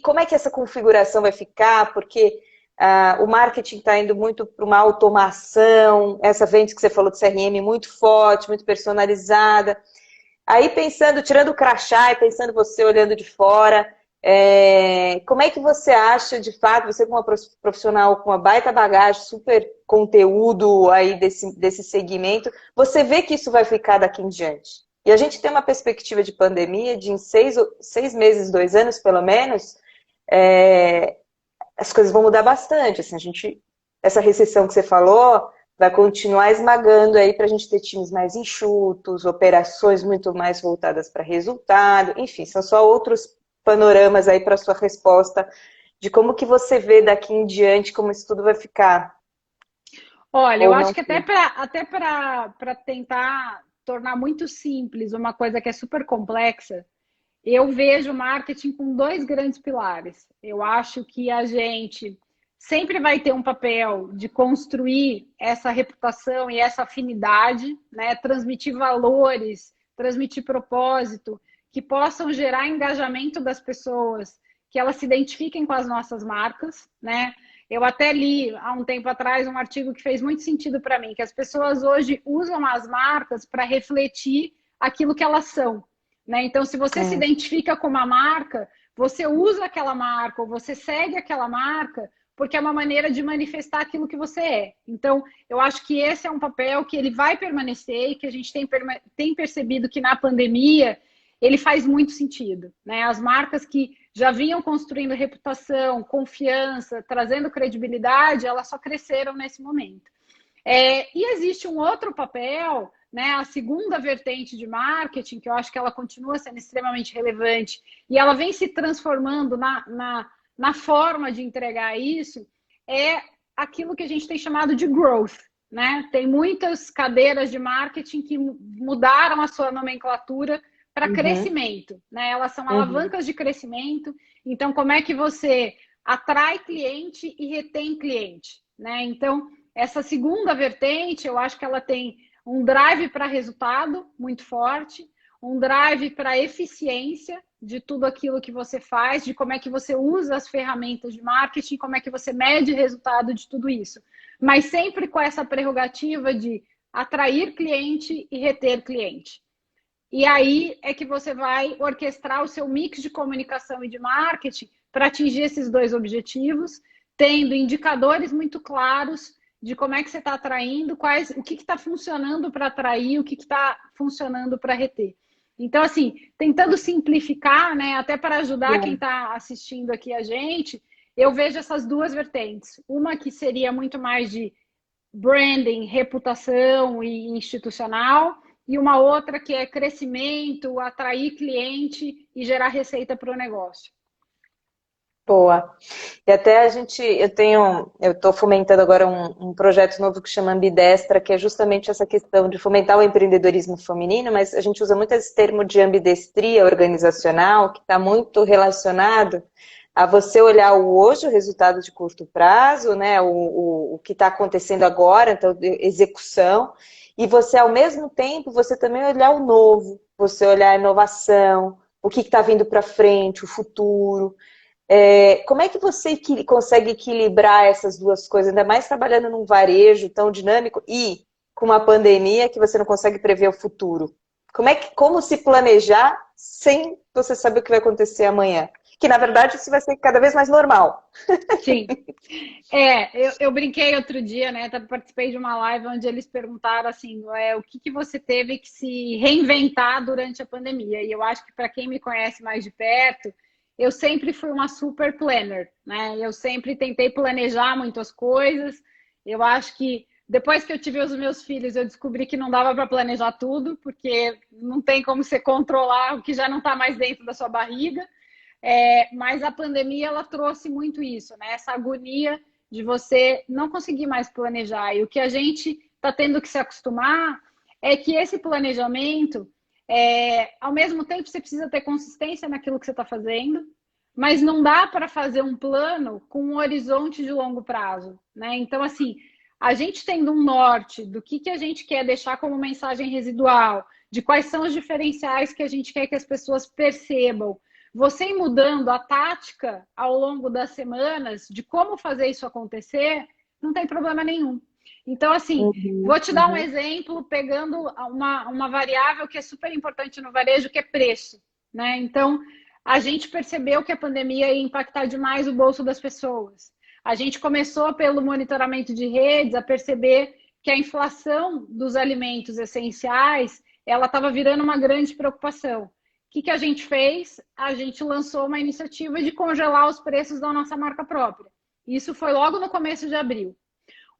Como é que essa configuração vai ficar? Porque o marketing está indo muito para uma automação, essa venda que você falou de CRM muito forte, muito personalizada. Aí pensando, tirando o crachá e pensando você olhando de fora, como é que você acha, de fato, você como uma profissional com uma baita bagagem, super conteúdo aí desse segmento, você vê que isso vai ficar daqui em diante? E a gente tem uma perspectiva de pandemia de em 6 meses, 2 anos pelo menos, as coisas vão mudar bastante. Assim, essa recessão que você falou vai continuar esmagando aí para a gente ter times mais enxutos, operações muito mais voltadas para resultado, enfim, são só outros panoramas aí para sua resposta de como que você vê daqui em diante como isso tudo vai ficar. Olha, eu Ou acho não. que até para tentar tornar muito simples uma coisa que é super complexa, eu vejo o marketing com dois grandes pilares. Eu acho que a gente sempre vai ter um papel de construir essa reputação e essa afinidade, né? Transmitir valores, transmitir propósito, que possam gerar engajamento das pessoas, que elas se identifiquem com as nossas marcas, né? Eu até li há um tempo atrás um artigo que fez muito sentido para mim, que as pessoas hoje usam as marcas para refletir aquilo que elas são, né? Então, se você se identifica com uma marca, você usa aquela marca ou você segue aquela marca porque é uma maneira de manifestar aquilo que você é. Então, eu acho que esse é um papel que ele vai permanecer e que a gente tem percebido que na pandemia ele faz muito sentido, né? As marcas que já vinham construindo reputação, confiança, trazendo credibilidade, elas só cresceram nesse momento. E existe um outro papel, né, a segunda vertente de marketing, que eu acho que ela continua sendo extremamente relevante, e ela vem se transformando na forma de entregar isso, é aquilo que a gente tem chamado de growth. Né? Tem muitas cadeiras de marketing que mudaram a sua nomenclatura para crescimento. Né? Elas são alavancas de crescimento. Então, como é que você atrai cliente e retém cliente? Né? Então, essa segunda vertente, eu acho que ela tem um drive para resultado muito forte, um drive para eficiência de tudo aquilo que você faz, de como é que você usa as ferramentas de marketing, como é que você mede resultado de tudo isso. Mas sempre com essa prerrogativa de atrair cliente e reter cliente. E aí é que você vai orquestrar o seu mix de comunicação e de marketing para atingir esses dois objetivos, tendo indicadores muito claros de como é que você está atraindo, o que está funcionando para atrair, o que está funcionando para reter. Então, assim, tentando simplificar, né, até para ajudar quem está assistindo aqui a gente, eu vejo essas duas vertentes. Uma que seria muito mais de branding, reputação e institucional, e uma outra que é crescimento, atrair cliente e gerar receita para o negócio. Boa. E até eu estou fomentando agora um projeto novo que chama Ambidestra, que é justamente essa questão de fomentar o empreendedorismo feminino, mas a gente usa muito esse termo de ambidestria organizacional, que está muito relacionado a você olhar o hoje, o resultado de curto prazo, né, o que está acontecendo agora, então, execução, e você, ao mesmo tempo, você também olhar o novo, você olhar a inovação, o que está vindo para frente, o futuro. Como é que você consegue equilibrar essas duas coisas, ainda mais trabalhando num varejo tão dinâmico e com uma pandemia que você não consegue prever o futuro? Como se planejar sem você saber o que vai acontecer amanhã? Que, na verdade, isso vai ser cada vez mais normal. Sim. Eu brinquei outro dia, né? Participei de uma live onde eles perguntaram assim, o que você teve que se reinventar durante a pandemia? E eu acho que para quem me conhece mais de perto, eu sempre fui uma super planner, né? Eu sempre tentei planejar muitas coisas. Eu acho que depois que eu tive os meus filhos, eu descobri que não dava para planejar tudo, porque não tem como você controlar o que já não está mais dentro da sua barriga. Mas a pandemia ela trouxe muito isso, né? Essa agonia de você não conseguir mais planejar. E o que a gente está tendo que se acostumar é que esse planejamento, ao mesmo tempo, você precisa ter consistência naquilo que você está fazendo, mas não dá para fazer um plano com um horizonte de longo prazo, né? Então, assim, a gente tendo um norte do que a gente quer deixar como mensagem residual, de quais são os diferenciais que a gente quer que as pessoas percebam, você ir mudando a tática ao longo das semanas de como fazer isso acontecer, não tem problema nenhum. Então, assim, vou te dar um exemplo pegando uma variável que é super importante no varejo, que é preço, né? Então, a gente percebeu que a pandemia ia impactar demais o bolso das pessoas. A gente começou pelo monitoramento de redes a perceber que a inflação dos alimentos essenciais, ela estava virando uma grande preocupação. O que a gente fez? A gente lançou uma iniciativa de congelar os preços da nossa marca própria. Isso foi logo no começo de abril.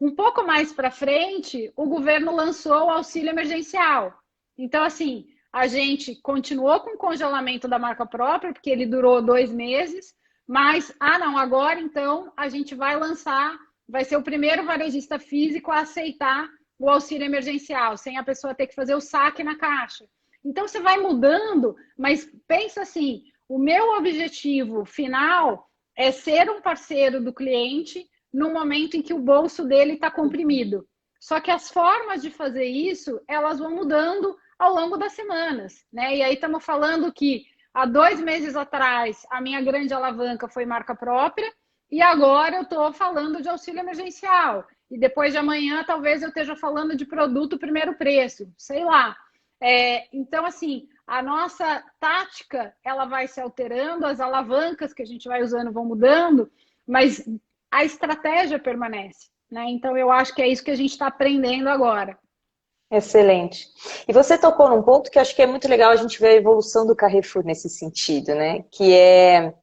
Um pouco mais para frente, o governo lançou o auxílio emergencial. Então, assim, a gente continuou com o congelamento da marca própria, porque ele durou 2 meses, mas, não, agora então a gente vai lançar, vai ser o primeiro varejista físico a aceitar o auxílio emergencial, sem a pessoa ter que fazer o saque na caixa. Então, você vai mudando, mas pensa assim, o meu objetivo final é ser um parceiro do cliente no momento em que o bolso dele está comprimido. Só que as formas de fazer isso, elas vão mudando ao longo das semanas, né? E aí estamos falando que há 2 meses atrás a minha grande alavanca foi marca própria e agora eu estou falando de auxílio emergencial. E depois de amanhã talvez eu esteja falando de produto primeiro preço, sei lá. Então, assim, a nossa tática ela vai se alterando, as alavancas que a gente vai usando vão mudando, mas a estratégia permanece, né? Então, eu acho que é isso que a gente está aprendendo agora. Excelente. E você tocou num ponto que eu acho que é muito legal a gente ver a evolução do Carrefour nesse sentido, né? Que é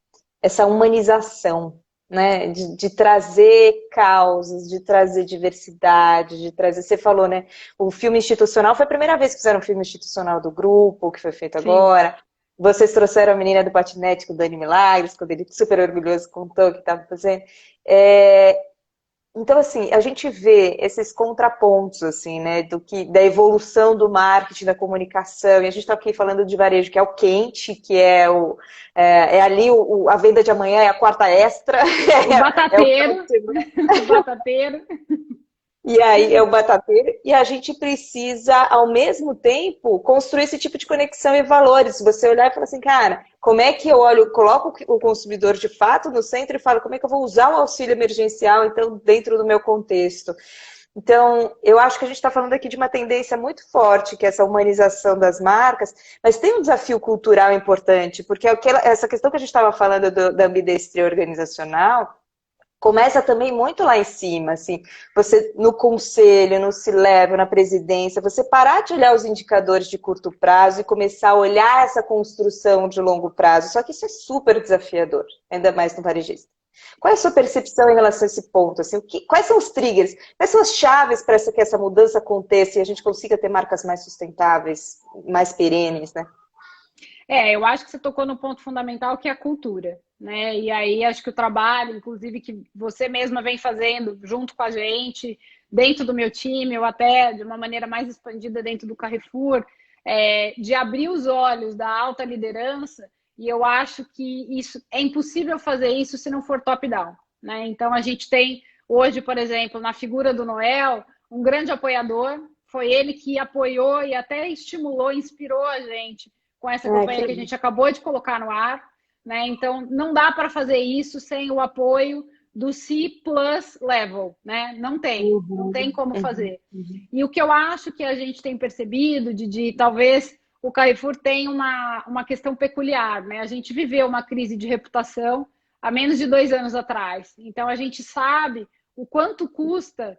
essa humanização, né? De trazer causas, de trazer diversidade, de trazer... Você falou, né? O filme institucional foi a primeira vez que fizeram um filme institucional do grupo, que foi feito agora. Sim. Vocês trouxeram a menina do patinete com o Dani Milagres, quando ele super orgulhoso contou o que estava fazendo. Então, assim, a gente vê esses contrapontos, assim, né, da evolução do marketing, da comunicação, e a gente está aqui falando de varejo, que é o quente, que é ali a venda de amanhã, é a quarta extra. O batateiro. O batateiro. E aí é o batateiro, e a gente precisa, ao mesmo tempo, construir esse tipo de conexão e valores. Se você olhar e falar assim, cara, como é que eu olho, coloco o consumidor de fato no centro e falo como é que eu vou usar o auxílio emergencial, então, dentro do meu contexto. Então, eu acho que a gente está falando aqui de uma tendência muito forte, que é essa humanização das marcas, mas tem um desafio cultural importante, porque essa questão que a gente estava falando da ambidestria organizacional, começa também muito lá em cima, assim, você no conselho, no C-level, na presidência, você parar de olhar os indicadores de curto prazo e começar a olhar essa construção de longo prazo. Só que isso é super desafiador, ainda mais no varejista. Qual é a sua percepção em relação a esse ponto? Assim, quais são os triggers? Quais são as chaves para que essa mudança aconteça e a gente consiga ter marcas mais sustentáveis, mais perenes, né? Eu acho que você tocou no ponto fundamental, que é a cultura, né? E aí acho que o trabalho, inclusive, que você mesma vem fazendo junto com a gente, dentro do meu time, ou até de uma maneira mais expandida dentro do Carrefour, de abrir os olhos da alta liderança, e eu acho que isso é impossível fazer isso se não for top-down, né? Então a gente tem hoje, por exemplo, na figura do Noel, um grande apoiador, foi ele que apoiou e até estimulou, inspirou a gente com essa campanha que a gente acabou de colocar no ar, né? Então, não dá para fazer isso sem o apoio do C+ level, né? Não tem como fazer. E o que eu acho que a gente tem percebido, Didi, talvez o Carrefour tenha uma questão peculiar, né? A gente viveu uma crise de reputação há menos de 2 anos atrás. Então, a gente sabe o quanto custa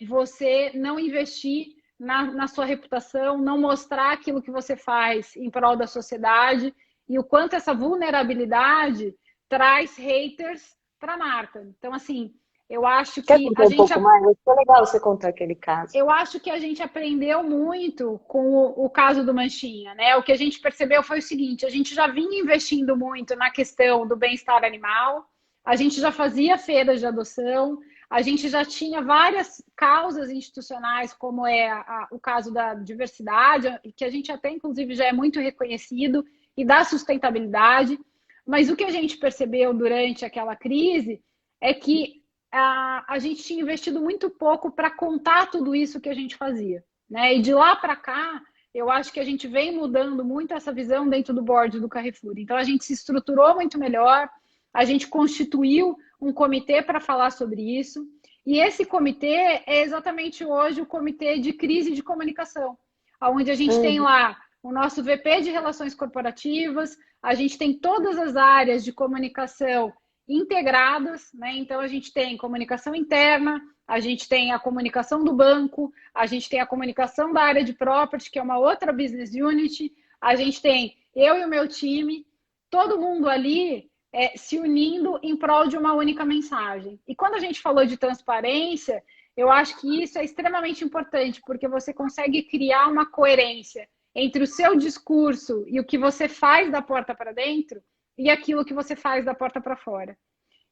você não investir na sua reputação, não mostrar aquilo que você faz em prol da sociedade e o quanto essa vulnerabilidade traz haters para a marca. Então, assim, eu acho que a gente... um pouco mais? Foi legal você contar aquele caso. Eu acho que a gente aprendeu muito com o caso do Manchinha, né? O que a gente percebeu foi o seguinte, a gente já vinha investindo muito na questão do bem-estar animal, a gente já fazia feiras de adoção, A gente já tinha várias causas institucionais, como é o caso da diversidade, que a gente até, inclusive, já é muito reconhecido, e da sustentabilidade. Mas o que a gente percebeu durante aquela crise é que a gente tinha investido muito pouco para contar tudo isso que a gente fazia, né? E de lá para cá, eu acho que a gente vem mudando muito essa visão dentro do board do Carrefour. Então, a gente se estruturou muito melhor, a gente constituiu um comitê para falar sobre isso. E esse comitê é exatamente hoje o comitê de crise de comunicação, onde a gente tem lá o nosso VP de Relações Corporativas, a gente tem todas as áreas de comunicação integradas, né? Então, a gente tem comunicação interna, a gente tem a comunicação do banco, a gente tem a comunicação da área de property, que é uma outra business unit, a gente tem eu e o meu time, todo mundo ali se unindo em prol de uma única mensagem. E quando a gente falou de transparência, eu acho que isso é extremamente importante, porque você consegue criar uma coerência entre o seu discurso e o que você faz da porta para dentro e aquilo que você faz da porta para fora.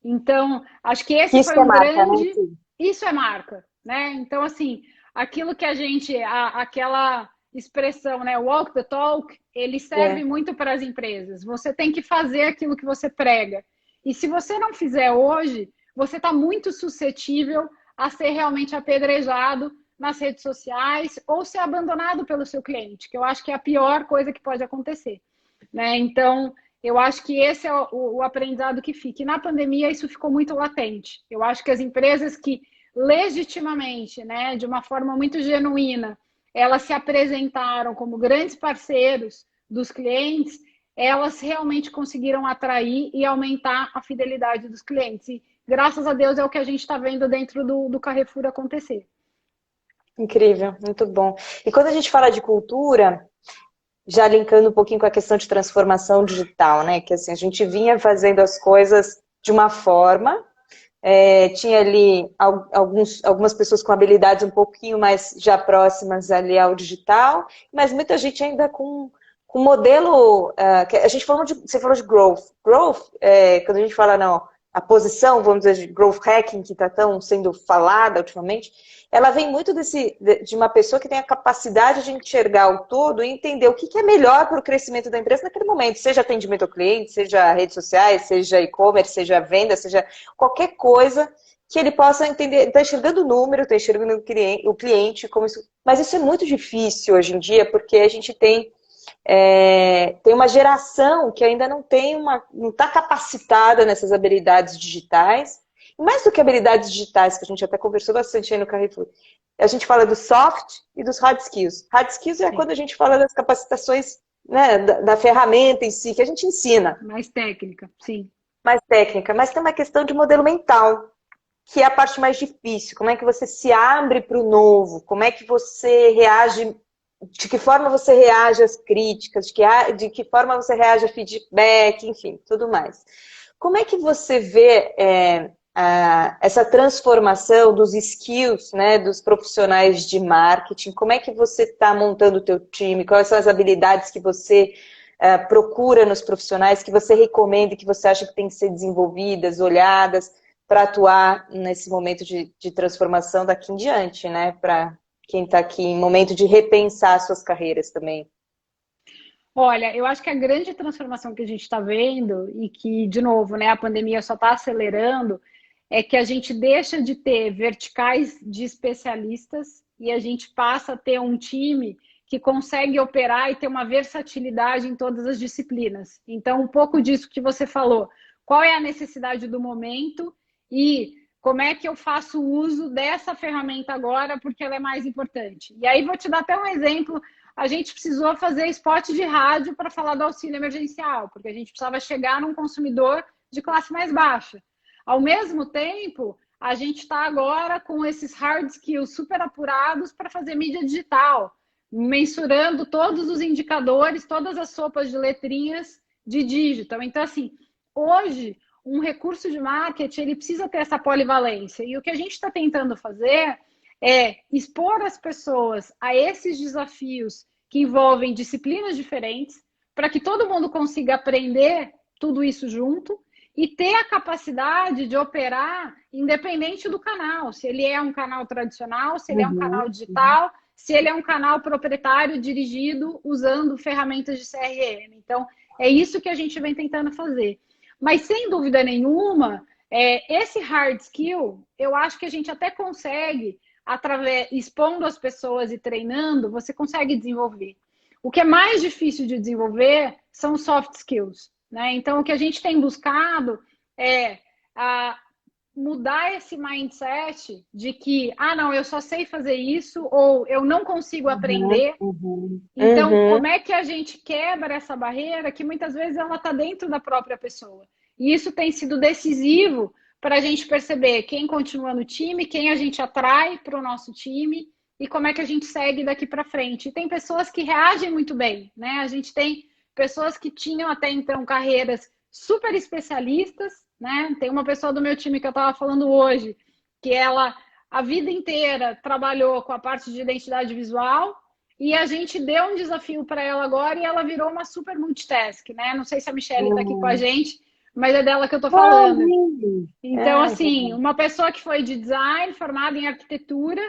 Então, acho que esse Isso foi é um marca, né? grande... Isso é marca, né? Então, assim, aquilo que a gente... aquela expressão, né? Walk the talk, ele serve muito para as empresas. Você tem que fazer aquilo que você prega. E se você não fizer hoje, você está muito suscetível a ser realmente apedrejado nas redes sociais ou ser abandonado pelo seu cliente, que eu acho que é a pior coisa que pode acontecer, né? Então, eu acho que esse é o aprendizado que fica. E na pandemia isso ficou muito latente. Eu acho que as empresas que legitimamente, né, de uma forma muito genuína, elas se apresentaram como grandes parceiros dos clientes, elas realmente conseguiram atrair e aumentar a fidelidade dos clientes. E graças a Deus é o que a gente está vendo dentro do Carrefour acontecer. Incrível, muito bom. E quando a gente fala de cultura, já linkando um pouquinho com a questão de transformação digital, né? Que assim, a gente vinha fazendo as coisas de uma forma, tinha ali algumas pessoas com habilidades um pouquinho mais já próximas ali ao digital, mas muita gente ainda com modelo, a gente falou você falou de growth. Growth, quando a gente fala, não, a posição, vamos dizer, de growth hacking, que está tão sendo falada ultimamente, ela vem muito de uma pessoa que tem a capacidade de enxergar o todo e entender o que é melhor para o crescimento da empresa naquele momento, seja atendimento ao cliente, seja redes sociais, seja e-commerce, seja venda, seja qualquer coisa que ele possa entender. Está enxergando o número, está enxergando o cliente, como isso... Mas isso é muito difícil hoje em dia, porque a gente tem uma geração que ainda não está capacitada nessas habilidades digitais. E mais do que habilidades digitais, que a gente até conversou bastante aí no Carrefour, a gente fala do soft e dos hard skills. Hard skills é quando a gente fala das capacitações, né, da ferramenta em si, que a gente ensina. Mais técnica, sim. Mais técnica, mas tem uma questão de modelo mental, que é a parte mais difícil. Como é que você se abre para o novo? Como é que você reage, de que forma você reage às críticas, de que forma você reage a feedback, enfim, tudo mais. Como é que você vê essa transformação dos skills, né, dos profissionais de marketing? Como é que você está montando o teu time? Quais são as habilidades que você procura nos profissionais, que você recomenda e que você acha que tem que ser desenvolvidas, olhadas, para atuar nesse momento de transformação daqui em diante, né? Para quem está aqui em momento de repensar suas carreiras também. Olha, eu acho que a grande transformação que a gente está vendo e que, de novo, né, a pandemia só está acelerando, é que a gente deixa de ter verticais de especialistas e a gente passa a ter um time que consegue operar e ter uma versatilidade em todas as disciplinas. Então, um pouco disso que você falou. Qual é a necessidade do momento e como é que eu faço uso dessa ferramenta agora porque ela é mais importante? E aí vou te dar até um exemplo. A gente precisou fazer spot de rádio para falar do auxílio emergencial, porque a gente precisava chegar num consumidor de classe mais baixa. Ao mesmo tempo, a gente está agora com esses hard skills super apurados para fazer mídia digital, mensurando todos os indicadores, todas as sopas de letrinhas de digital. Então, assim, hoje, um recurso de marketing, ele precisa ter essa polivalência. E o que a gente está tentando fazer é expor as pessoas a esses desafios que envolvem disciplinas diferentes, para que todo mundo consiga aprender tudo isso junto e ter a capacidade de operar independente do canal. Se ele é um canal tradicional, se ele é um canal digital, se ele é um canal proprietário dirigido usando ferramentas de CRM. Então, é isso que a gente vem tentando fazer. Mas, sem dúvida nenhuma, esse hard skill, eu acho que a gente até consegue, expondo as pessoas e treinando, você consegue desenvolver. O que é mais difícil de desenvolver são soft skills, né? Então, o que a gente tem buscado é mudar esse mindset de que, não, eu só sei fazer isso, ou eu não consigo aprender. Então, como é que a gente quebra essa barreira que muitas vezes ela está dentro da própria pessoa? E isso tem sido decisivo para a gente perceber quem continua no time, quem a gente atrai para o nosso time e como é que a gente segue daqui para frente. E tem pessoas que reagem muito bem, né? A gente tem pessoas que tinham até então carreiras super especialistas, né? Tem uma pessoa do meu time que eu estava falando hoje, que ela a vida inteira trabalhou com a parte de identidade visual e a gente deu um desafio para ela agora e ela virou uma super multitask, né? Não sei se a Michelle está aqui com a gente, mas é dela que eu estou falando. Então, assim, uma pessoa que foi de design, formada em arquitetura,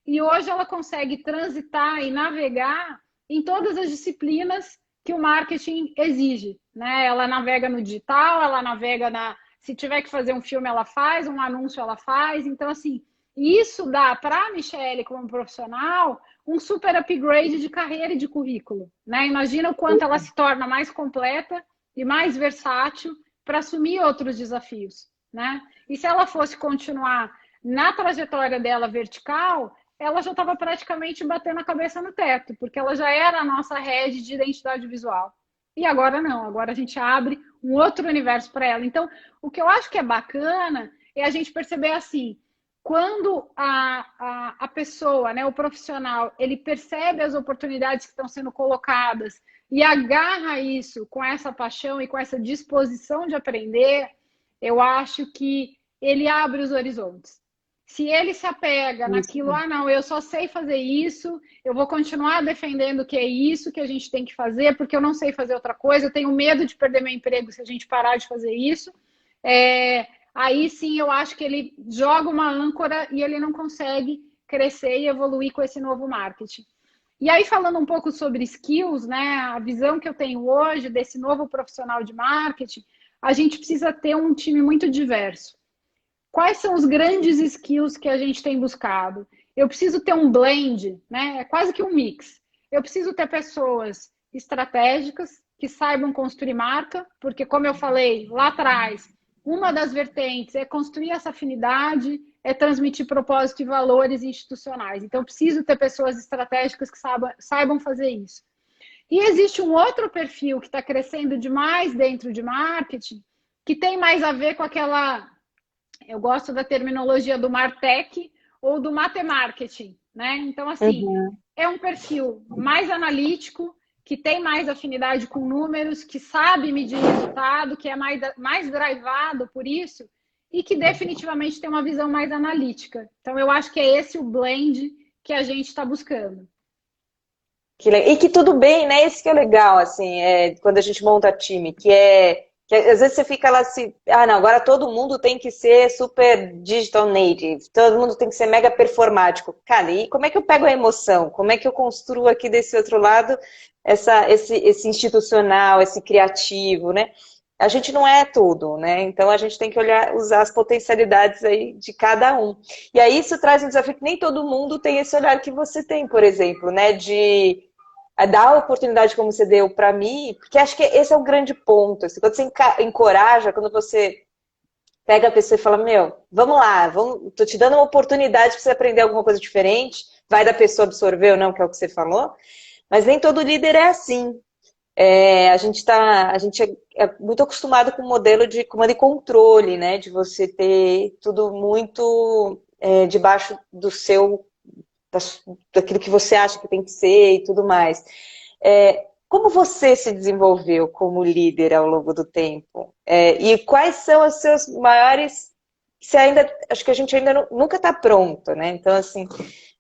e hoje ela consegue transitar e navegar em todas as disciplinas que o marketing exige, né? Ela navega no digital, ela navega se tiver que fazer um filme, ela faz, um anúncio, ela faz. Então, assim, isso dá para a Michelle, como profissional, um super upgrade de carreira e de currículo, né? Imagina o quanto ela se torna mais completa e mais versátil para assumir outros desafios, né? E se ela fosse continuar na trajetória dela vertical, ela já estava praticamente batendo a cabeça no teto, porque ela já era a nossa head de identidade visual. E agora não, agora a gente abre um outro universo para ela. Então, o que eu acho que é bacana é a gente perceber assim, quando a pessoa, né, o profissional, ele percebe as oportunidades que estão sendo colocadas e agarra isso com essa paixão e com essa disposição de aprender, eu acho que ele abre os horizontes. Se ele se apega naquilo, não, eu só sei fazer isso, eu vou continuar defendendo que é isso que a gente tem que fazer, porque eu não sei fazer outra coisa, eu tenho medo de perder meu emprego se a gente parar de fazer isso, aí sim eu acho que ele joga uma âncora e ele não consegue crescer e evoluir com esse novo marketing. E aí, falando um pouco sobre skills, né, a visão que eu tenho hoje desse novo profissional de marketing, a gente precisa ter um time muito diverso. Quais são os grandes skills que a gente tem buscado? Eu preciso ter um blend, né? É quase que um mix. Eu preciso ter pessoas estratégicas que saibam construir marca, porque, como eu falei lá atrás, uma das vertentes é construir essa afinidade, é transmitir propósito e valores institucionais. Então, eu preciso ter pessoas estratégicas que saibam fazer isso. E existe um outro perfil que está crescendo demais dentro de marketing, que tem mais a ver com aquela... Eu gosto da terminologia do Martech ou do Matemarketing, né? Então, assim, é um perfil mais analítico, que tem mais afinidade com números, que sabe medir resultado, que é mais drivado por isso e que definitivamente tem uma visão mais analítica. Então, eu acho que é esse o blend que a gente está buscando. E que tudo bem, né? Esse que é legal, assim, quando a gente monta time, que às vezes você fica lá assim, não, agora todo mundo tem que ser super digital native, todo mundo tem que ser mega performático. Cara, e como é que eu pego a emoção? Como é que eu construo aqui desse outro lado esse institucional, esse criativo, né? A gente não é tudo, né? Então a gente tem que usar as potencialidades aí de cada um. E aí isso traz um desafio que nem todo mundo tem esse olhar que você tem, por exemplo, né? De dar a oportunidade como você deu para mim, porque acho que esse é o grande ponto. Assim, quando você encoraja, quando você pega a pessoa e fala, vamos lá, tô te dando uma oportunidade para você aprender alguma coisa diferente, vai da pessoa absorver ou não, que é o que você falou, mas nem todo líder é assim. A gente é muito acostumado com o modelo de comando e controle, né? De você ter tudo muito debaixo do daquilo que você acha que tem que ser e tudo mais. Como você se desenvolveu como líder ao longo do tempo? E quais são os seus maiores... acho que a gente ainda nunca está pronto, né? Então, assim,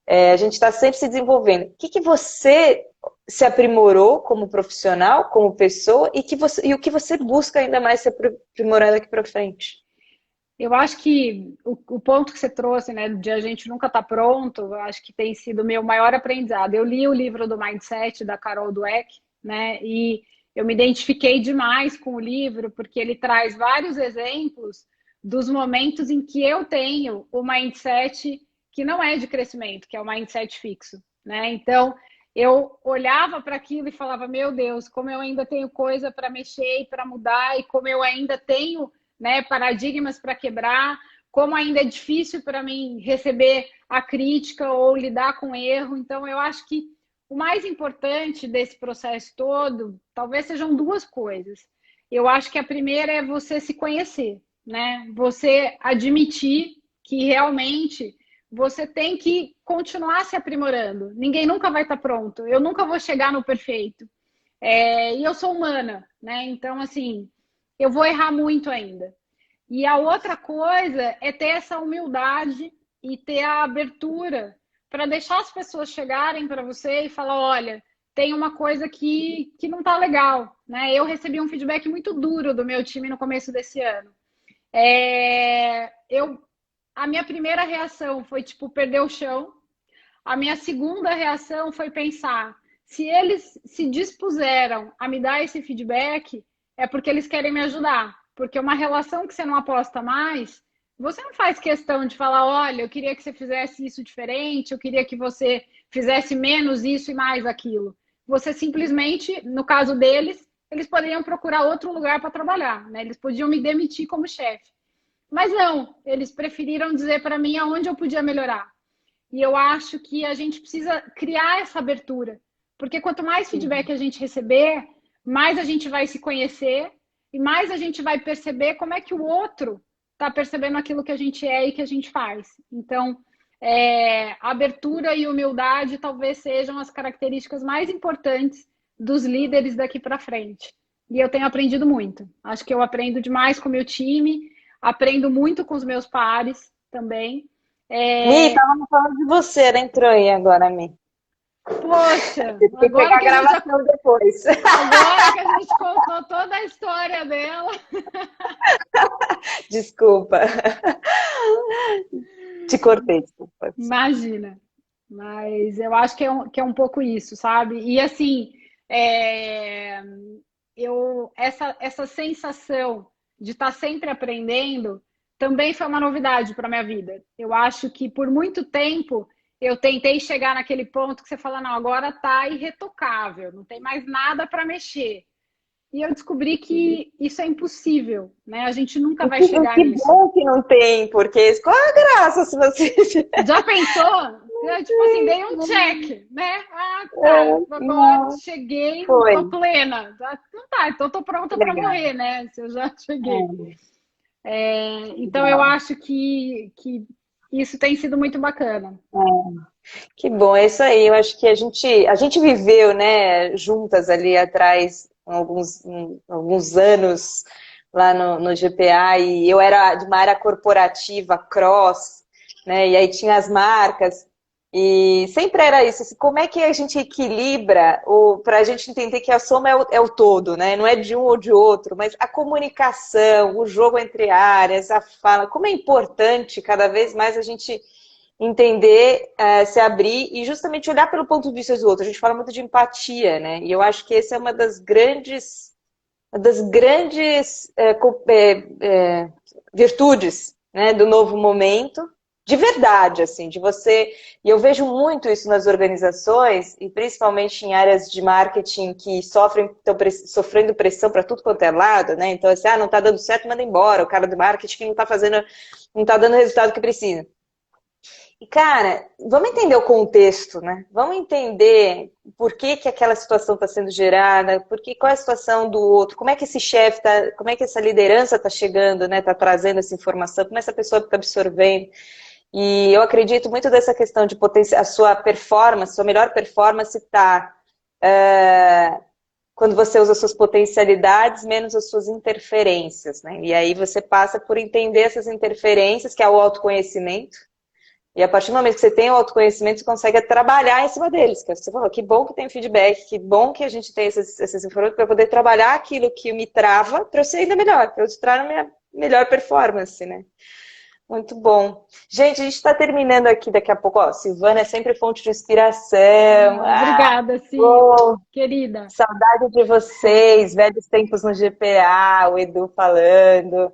a gente está sempre se desenvolvendo. O que você se aprimorou como profissional, como pessoa, e o que você busca ainda mais se aprimorar daqui para frente? Eu acho que o ponto que você trouxe, né, de a gente nunca estar pronto, eu acho que tem sido o meu maior aprendizado. Eu li o livro do Mindset, da Carol Dweck, né, e eu me identifiquei demais com o livro, porque ele traz vários exemplos dos momentos em que eu tenho o mindset que não é de crescimento, que é o mindset fixo, né? Então, eu olhava para aquilo e falava, meu Deus, como eu ainda tenho coisa para mexer e para mudar, e como eu ainda tenho, né, paradigmas para quebrar, como ainda é difícil para mim receber a crítica ou lidar com erro. Então, eu acho que o mais importante desse processo todo, talvez sejam duas coisas. Eu acho que a primeira é você se conhecer, né? Você admitir que realmente você tem que continuar se aprimorando. Ninguém nunca vai estar pronto. Eu nunca vou chegar no perfeito. E eu sou humana, né? Então, assim, eu vou errar muito ainda. E a outra coisa é ter essa humildade e ter a abertura para deixar as pessoas chegarem para você e falar, olha, tem uma coisa que não tá legal, né? Eu recebi um feedback muito duro do meu time no começo desse ano. A minha primeira reação foi, tipo, perder o chão. A minha segunda reação foi pensar, se eles se dispuseram a me dar esse feedback, é porque eles querem me ajudar. Porque uma relação que você não aposta mais, você não faz questão de falar, olha, eu queria que você fizesse isso diferente, eu queria que você fizesse menos isso e mais aquilo. Você simplesmente, no caso deles, eles poderiam procurar outro lugar para trabalhar, né? Eles podiam me demitir como chefe. Mas não, eles preferiram dizer para mim aonde eu podia melhorar. E eu acho que a gente precisa criar essa abertura, porque quanto mais feedback a gente receber, mais a gente vai se conhecer e mais a gente vai perceber como é que o outro está percebendo aquilo que a gente é e que a gente faz. Então, abertura e humildade talvez sejam as características mais importantes dos líderes daqui para frente. E eu tenho aprendido muito. Acho que eu aprendo demais com o meu time, aprendo muito com os meus pares também. Mi, tava falando de você, ela entrou aí agora, Mi. Poxa, Tem que pegar a gravação depois. agora que a gente contou toda a história dela. Desculpa. Te cortei, desculpa. Imagina. Mas eu acho que é um pouco isso, sabe? E assim, é, essa sensação de estar sempre aprendendo também foi uma novidade para minha vida. Eu acho que por muito tempo eu tentei chegar naquele ponto que você fala, não, agora tá irretocável, não tem mais nada para mexer. E eu descobri que isso é impossível, né? A gente nunca vai chegar Que nisso. bom que não tem, porque qual a graça se você... Já pensou? Eu, tipo assim, dei um check, né? Ah, tá. É, Agora não, cheguei, foi. tô plena. Então tá, então tô pronta para Legal. morrer, né? Se eu já cheguei. É, Então eu legal. acho que isso tem sido muito bacana. Que bom, é isso aí. Eu acho que a gente viveu, né, juntas ali atrás, alguns anos lá no GPA, e eu era de uma área corporativa, cross, né, e aí tinha as marcas, e sempre era isso, assim, como é que a gente equilibra para a gente entender que a soma é o todo, né, não é de um ou de outro, mas a comunicação, o jogo entre áreas, a fala, como é importante cada vez mais a gente entender, se abrir e justamente olhar pelo ponto de vista do outro. A gente fala muito de empatia, né? E eu acho que essa é uma das grandes virtudes, né, do novo momento, de verdade, assim, de você... E eu vejo muito isso nas organizações, e principalmente em áreas de marketing que estão sofrendo pressão para tudo quanto é lado, né? Então, assim, não está dando certo, manda embora. O cara do marketing que não está dando o resultado que precisa. E, cara, vamos entender o contexto, né? Vamos entender por que que aquela situação está sendo gerada, qual é a situação do outro, como é que esse chefe tá, como é que essa liderança está chegando, né? Está trazendo essa informação, como essa pessoa está absorvendo. E eu acredito muito dessa questão de a sua performance, sua melhor performance está quando você usa suas potencialidades menos as suas interferências, né? E aí você passa por entender essas interferências, que é o autoconhecimento. E a partir do momento que você tem o autoconhecimento, você consegue trabalhar em cima deles. Que você falou, que bom que tem feedback, que bom que a gente tem essas informações para poder trabalhar aquilo que me trava para eu ser ainda melhor, para eu entrar na minha melhor performance, né? Muito bom. Gente, a gente está terminando aqui daqui a pouco. Ó, Silvana é sempre fonte de inspiração. Obrigada, Sil, Bom, querida. saudade de vocês, velhos tempos no GPA, o Edu falando.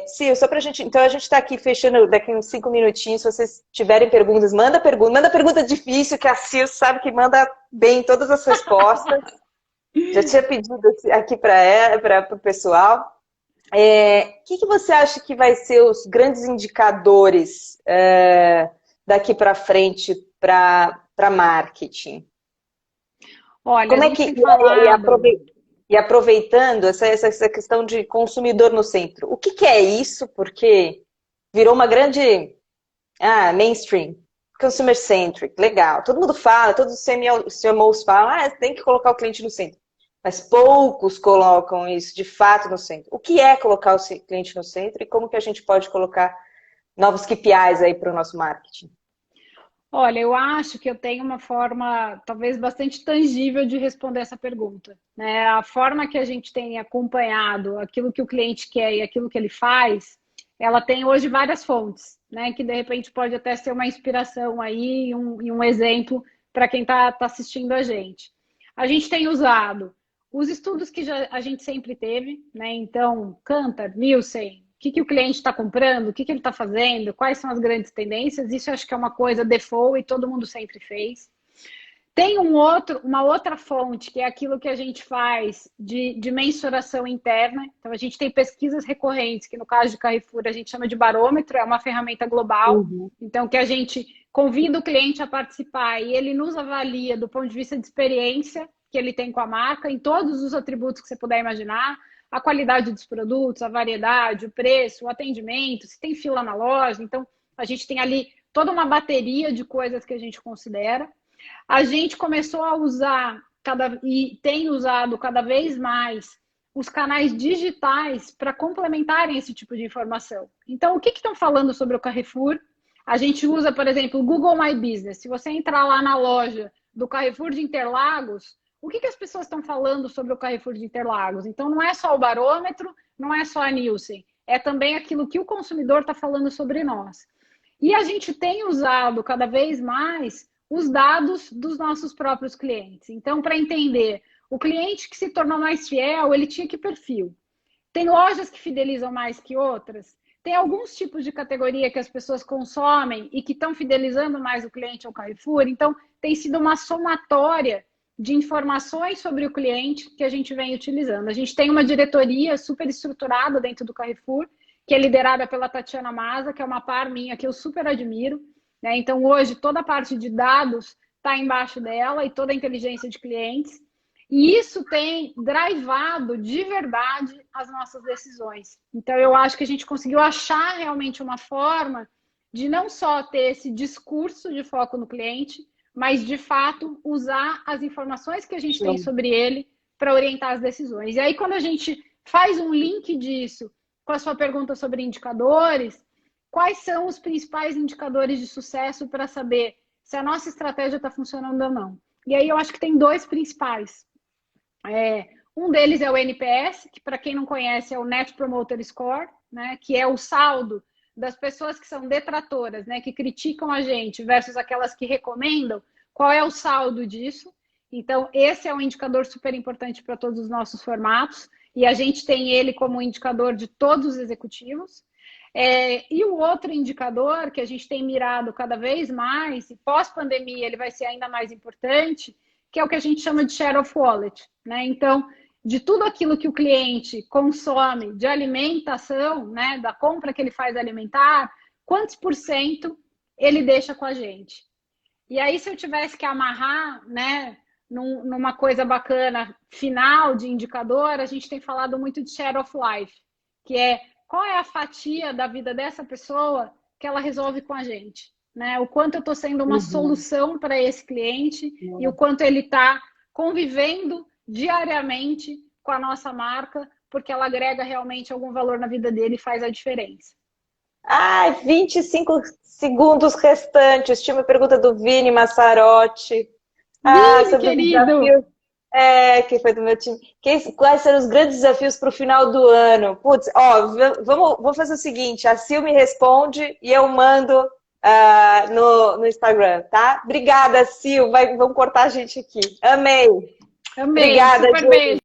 Sil, só pra gente. Então a gente está aqui fechando daqui uns 5 minutinhos. Se vocês tiverem perguntas, manda pergunta difícil, que a Sil sabe que manda bem todas as respostas. Já tinha pedido aqui para o pessoal. Que você acha que vai ser os grandes indicadores daqui para frente para marketing? Olha, Como a é gente que tem falado. e aproveitando essa questão de consumidor no centro, o que é isso? Porque virou uma grande mainstream, consumer centric, legal. Todo mundo fala, todos os CMOs falam, tem que colocar o cliente no centro. Mas poucos colocam isso de fato no centro. O que é colocar o cliente no centro e como que a gente pode colocar novos KPIs aí para o nosso marketing? Olha, eu acho que eu tenho uma forma talvez bastante tangível de responder essa pergunta, né? A forma que a gente tem acompanhado aquilo que o cliente quer e aquilo que ele faz, ela tem hoje várias fontes, né? Que de repente pode até ser uma inspiração aí e um exemplo para quem está assistindo a gente. A gente tem usado os estudos que a gente sempre teve, né? Então, Kantar, Nielsen, que o cliente está comprando, o que ele está fazendo, quais são as grandes tendências. Isso eu acho que é uma coisa default e todo mundo sempre fez. Tem uma outra fonte, que é aquilo que a gente faz de mensuração interna. Então, a gente tem pesquisas recorrentes, que no caso de Carrefour a gente chama de barômetro, é uma ferramenta global. Uhum. Então, que a gente convida o cliente a participar e ele nos avalia do ponto de vista de experiência que ele tem com a marca, em todos os atributos que você puder imaginar, a qualidade dos produtos, a variedade, o preço, o atendimento, se tem fila na loja. Então, a gente tem ali toda uma bateria de coisas que a gente considera. A gente começou a usar e tem usado cada vez mais os canais digitais para complementarem esse tipo de informação. Então, o que estão falando sobre o Carrefour? A gente usa, por exemplo, o Google My Business. Se você entrar lá na loja do Carrefour de Interlagos, o que as pessoas estão falando sobre o Carrefour de Interlagos? Então, não é só o barômetro, não é só a Nielsen, é também aquilo que o consumidor está falando sobre nós. E a gente tem usado cada vez mais os dados dos nossos próprios clientes. Então, para entender, o cliente que se tornou mais fiel, ele tinha que perfil? Tem lojas que fidelizam mais que outras? Tem alguns tipos de categoria que as pessoas consomem e que estão fidelizando mais o cliente ao Carrefour? Então, tem sido uma somatória de informações sobre o cliente que a gente vem utilizando. A gente tem uma diretoria super estruturada dentro do Carrefour, que é liderada pela Tatiana Maza, que é uma par minha que eu super admiro, né? Então, hoje, toda a parte de dados está embaixo dela e toda a inteligência de clientes. E isso tem drivado de verdade as nossas decisões. Então, eu acho que a gente conseguiu achar realmente uma forma de não só ter esse discurso de foco no cliente, mas, de fato, usar as informações que a gente tem sobre ele para orientar as decisões. E aí, quando a gente faz um link disso com a sua pergunta sobre indicadores, quais são os principais indicadores de sucesso para saber se a nossa estratégia está funcionando ou não? E aí eu acho que tem dois principais. Um deles é o NPS, que para quem não conhece é o Net Promoter Score, né, que é o saldo das pessoas que são detratoras, né, que criticam a gente versus aquelas que recomendam, qual é o saldo disso. Então, esse é um indicador super importante para todos os nossos formatos, e a gente tem ele como indicador de todos os executivos. E o outro indicador que a gente tem mirado cada vez mais, e pós-pandemia ele vai ser ainda mais importante, que é o que a gente chama de share of wallet, né? Então, de tudo aquilo que o cliente consome de alimentação, né, da compra que ele faz alimentar, quantos por cento ele deixa com a gente? E aí, se eu tivesse que amarrar, né, numa coisa bacana final de indicador, a gente tem falado muito de share of life, que é qual é a fatia da vida dessa pessoa que ela resolve com a gente, né? O quanto eu estou sendo uma solução para esse cliente e o quanto ele está convivendo diariamente com a nossa marca, porque ela agrega realmente algum valor na vida dele e faz a diferença. Ai, 25 segundos restantes. Tinha uma pergunta do Vini Massarotti. Ah, Vini, sobre o querido! desafio. Que foi do meu time. Quais serão os grandes desafios para o final do ano? Putz, ó, vamos fazer o seguinte: a Sil me responde e eu mando no Instagram, tá? Obrigada, Sil. Vamos cortar a gente aqui. Amei. Amei, Obrigada, super Ju. beijo.